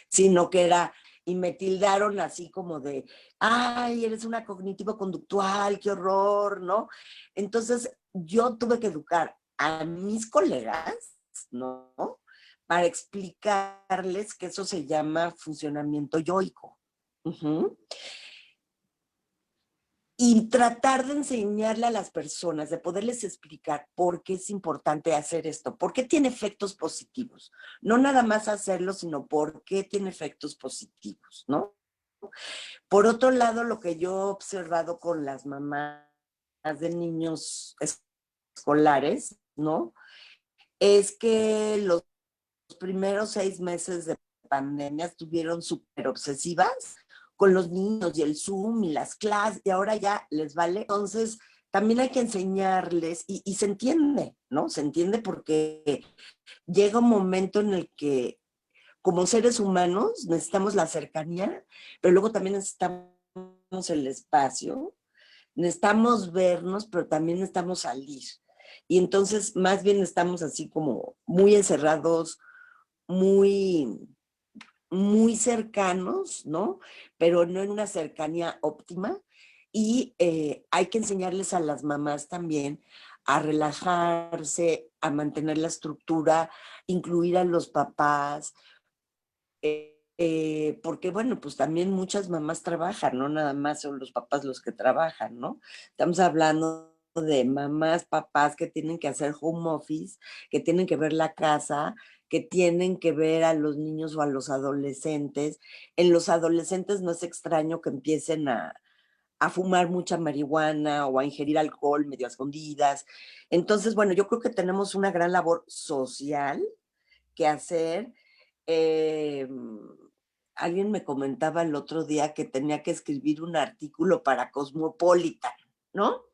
Sino que era, y me tildaron así como de, ay, eres una cognitivo-conductual, qué horror, ¿no? Entonces, yo tuve que educar a mis colegas, ¿no? Para explicarles que eso se llama funcionamiento yoico. Y tratar de enseñarle a las personas, de poderles explicar por qué es importante hacer esto, por qué tiene efectos positivos. No nada más hacerlo, sino por qué tiene efectos positivos, ¿no? Por otro lado, lo que yo he observado con las mamás de niños escolares, ¿no? Es que los primeros 6 meses de pandemia estuvieron súper obsesivas con los niños y el Zoom y las clases, y ahora ya les vale. Entonces, también hay que enseñarles, y se entiende, ¿no? Se entiende porque llega un momento en el que como seres humanos necesitamos la cercanía, pero luego también necesitamos el espacio, necesitamos vernos, pero también necesitamos salir. Y entonces más bien estamos así como muy encerrados, muy cercanos, ¿no? Pero no en una cercanía óptima. Y hay que enseñarles a las mamás también a relajarse, a mantener la estructura, incluir a los papás, porque bueno, pues también muchas mamás trabajan, no nada más son los papás los que trabajan, ¿no? Estamos hablando de mamás, papás que tienen que hacer home office, que tienen que ver la casa, que tienen que ver a los niños o a los adolescentes. En los adolescentes no es extraño que empiecen a fumar mucha marihuana o a ingerir alcohol medio a escondidas. Entonces, bueno, yo creo que tenemos una gran labor social que hacer. Alguien me comentaba el otro día que tenía que escribir un artículo para Cosmopolitan, ¿no?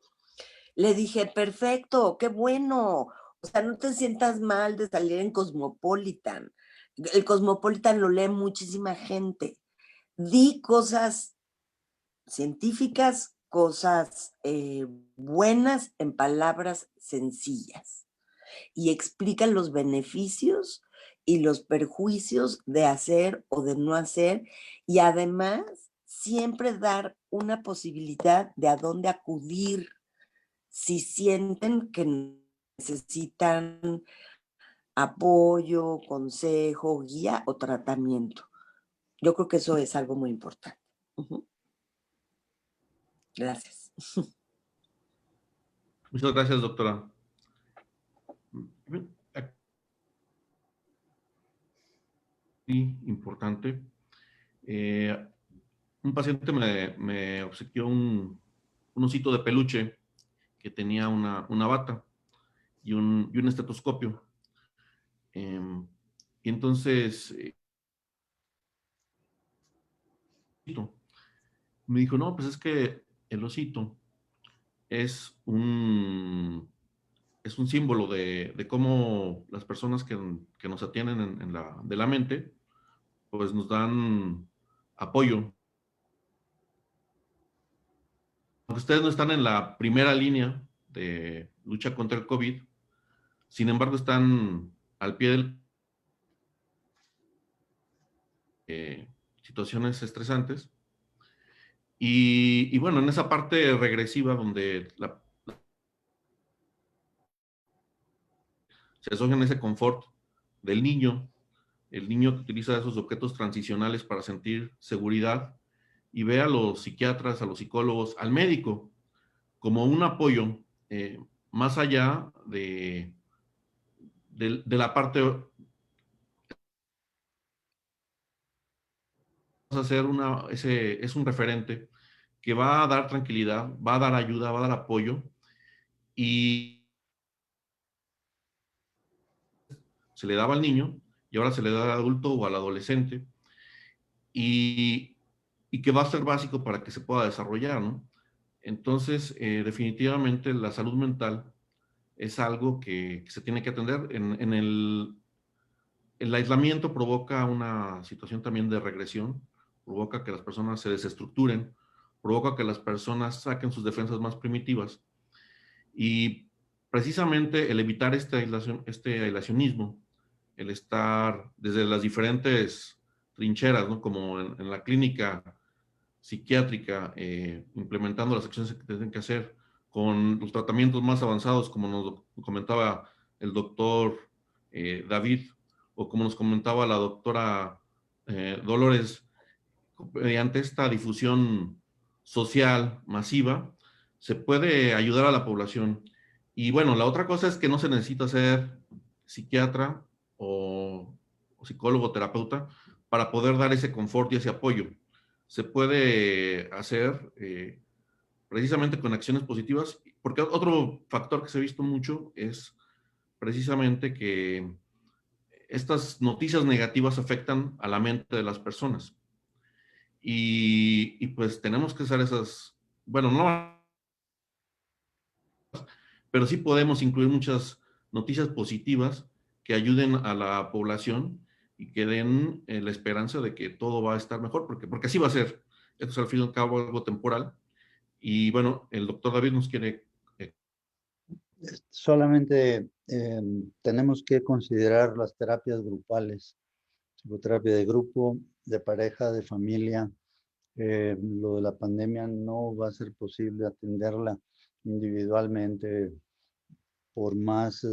Le dije, perfecto, qué bueno. O sea, no te sientas mal de salir en Cosmopolitan. El Cosmopolitan lo lee muchísima gente. Di cosas científicas, cosas buenas en palabras sencillas y explica los beneficios y los perjuicios de hacer o de no hacer, y además siempre dar una posibilidad de a dónde acudir si sienten que necesitan apoyo, consejo, guía o tratamiento. Yo creo que eso es algo muy importante. Gracias. Muchas gracias, doctora. Importante. Un paciente me obsequió un osito de peluche que tenía una bata y un estetoscopio. Y entonces me dijo, no, pues es que el osito es un es un símbolo de cómo las personas que nos atienden de la mente, pues nos dan apoyo. Aunque ustedes no están en la primera línea de lucha contra el COVID, sin embargo están al pie del situaciones estresantes. Y bueno, en esa parte regresiva donde se asocia en ese confort del niño, el niño que utiliza esos objetos transicionales para sentir seguridad, y ve a los psiquiatras, a los psicólogos, al médico como un apoyo más allá de la parte. Vamos a hacer es un referente que va a dar tranquilidad, va a dar ayuda, va a dar apoyo, y se le daba al niño y ahora se le da al adulto o al adolescente, y que va a ser básico para que se pueda desarrollar, ¿no? Entonces, definitivamente la salud mental es algo que se tiene que atender. El aislamiento provoca una situación también de regresión, provoca que las personas se desestructuren, provoca que las personas saquen sus defensas más primitivas, y precisamente el evitar este aislacionismo, el estar desde las diferentes trincheras, ¿no? Como en la clínica psiquiátrica, implementando las acciones que tienen que hacer, con los tratamientos más avanzados, como nos comentaba el doctor David, o como nos comentaba la doctora Dolores, mediante esta difusión social masiva, se puede ayudar a la población. Y bueno, la otra cosa es que no se necesita ser psiquiatra o psicólogo, terapeuta, para poder dar ese confort y ese apoyo. Se puede hacer precisamente con acciones positivas, porque otro factor que se ha visto mucho es precisamente que estas noticias negativas afectan a la mente de las personas. Y pues tenemos que usar esas, bueno, no, pero sí podemos incluir muchas noticias positivas que ayuden a la población y que den la esperanza de que todo va a estar mejor, porque así va a ser. Esto es al fin y al cabo algo temporal. Y bueno, el doctor David nos quiere... Solamente tenemos que considerar las terapias grupales, psicoterapia de grupo, de pareja, de familia. Lo de la pandemia no va a ser posible atenderla individualmente por más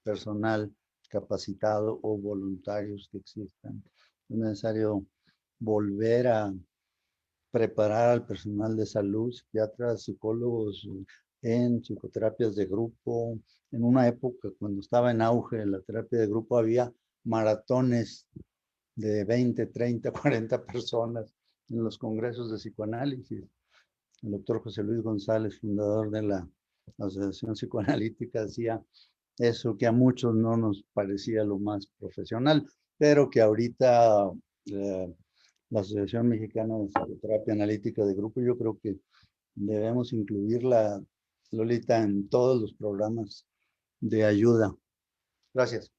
personal capacitado o voluntarios que existan. Es necesario volver a preparar al personal de salud, psiquiatras, psicólogos, en psicoterapias de grupo. En una época, cuando estaba en auge la terapia de grupo, había maratones de 20, 30, 40 personas en los congresos de psicoanálisis. El doctor José Luis González, fundador de la Asociación Psicoanalítica, decía eso, que a muchos no nos parecía lo más profesional, pero que ahorita la Asociación Mexicana de Psicoterapia Analítica de Grupo, yo creo que debemos incluirla, Lolita, en todos los programas de ayuda. Gracias.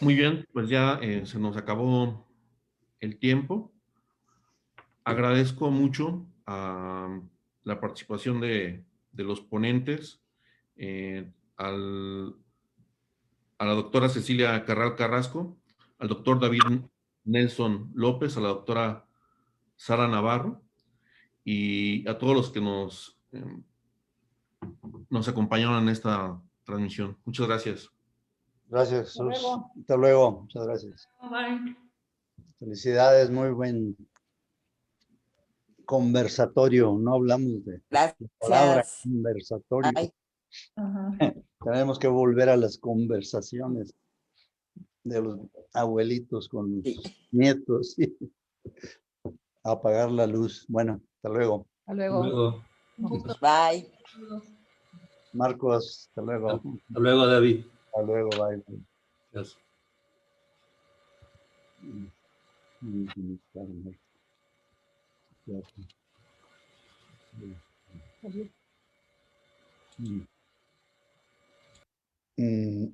Muy bien, pues ya se nos acabó el tiempo. Agradezco mucho a la participación de los ponentes, a la doctora Cecilia Carral Carrasco, al doctor David Nelson López, a la doctora Sara Navarro, y a todos los que nos acompañaron en esta transmisión. Muchas gracias. Gracias, Jesús. Hasta luego. Muchas gracias. Bye. Felicidades, muy buen conversatorio. No hablamos de la palabra conversatorio. Tenemos que volver a las conversaciones de los abuelitos con los nietos. Apagar la luz. Bueno, hasta luego. Hasta luego. Bye. Marcos, hasta luego. Hasta luego, David. Hasta luego, bye. Gracias. Gracias. Mm,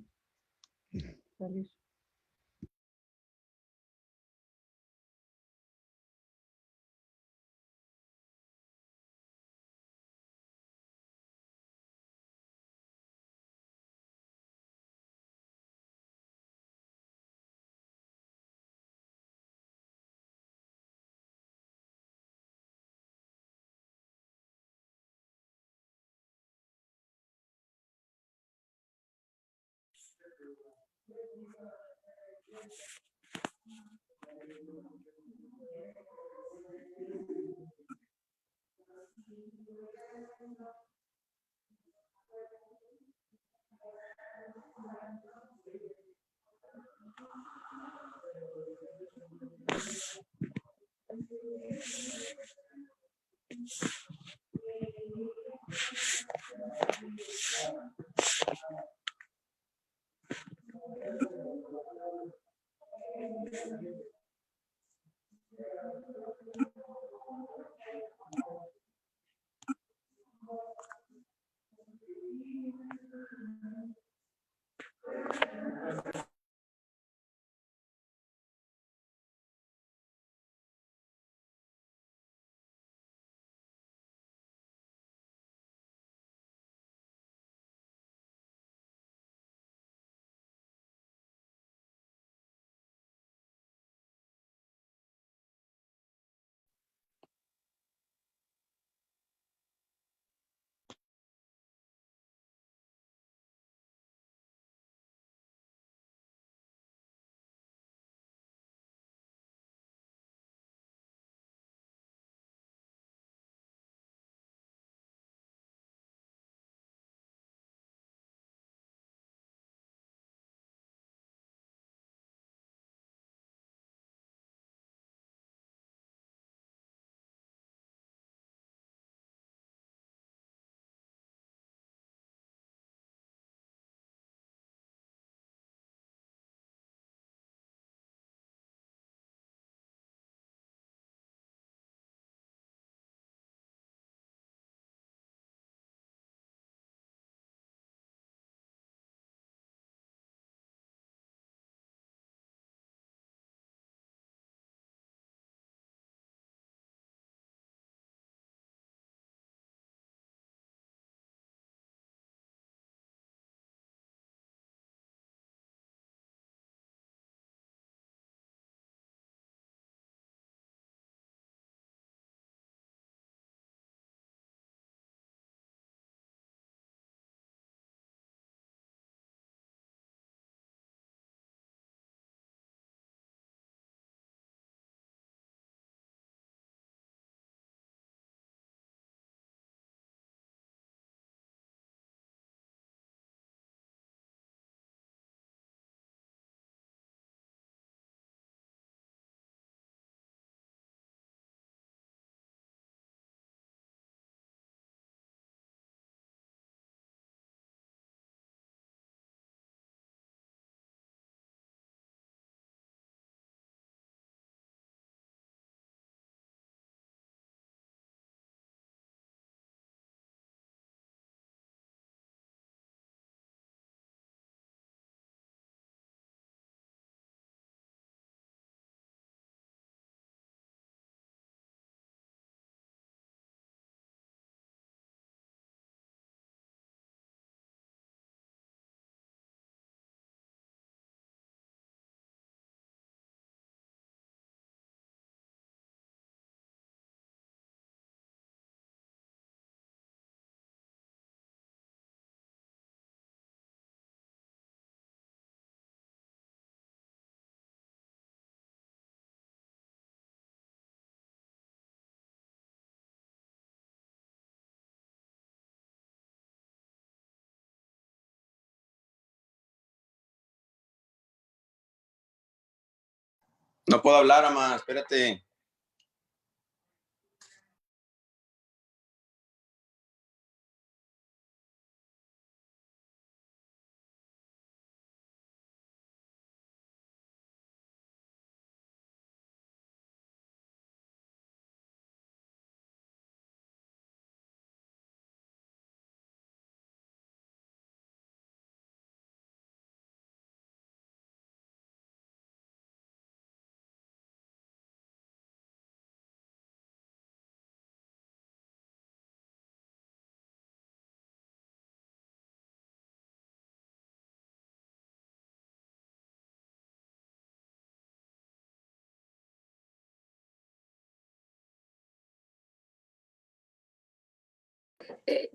No puedo hablar, Ama, espérate.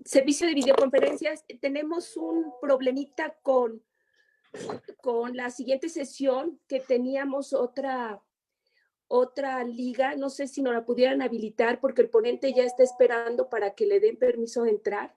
servicio de videoconferencias. Tenemos un problemita con la siguiente sesión, que teníamos otra liga. No sé si nos la pudieran habilitar porque el ponente ya está esperando para que le den permiso de entrar.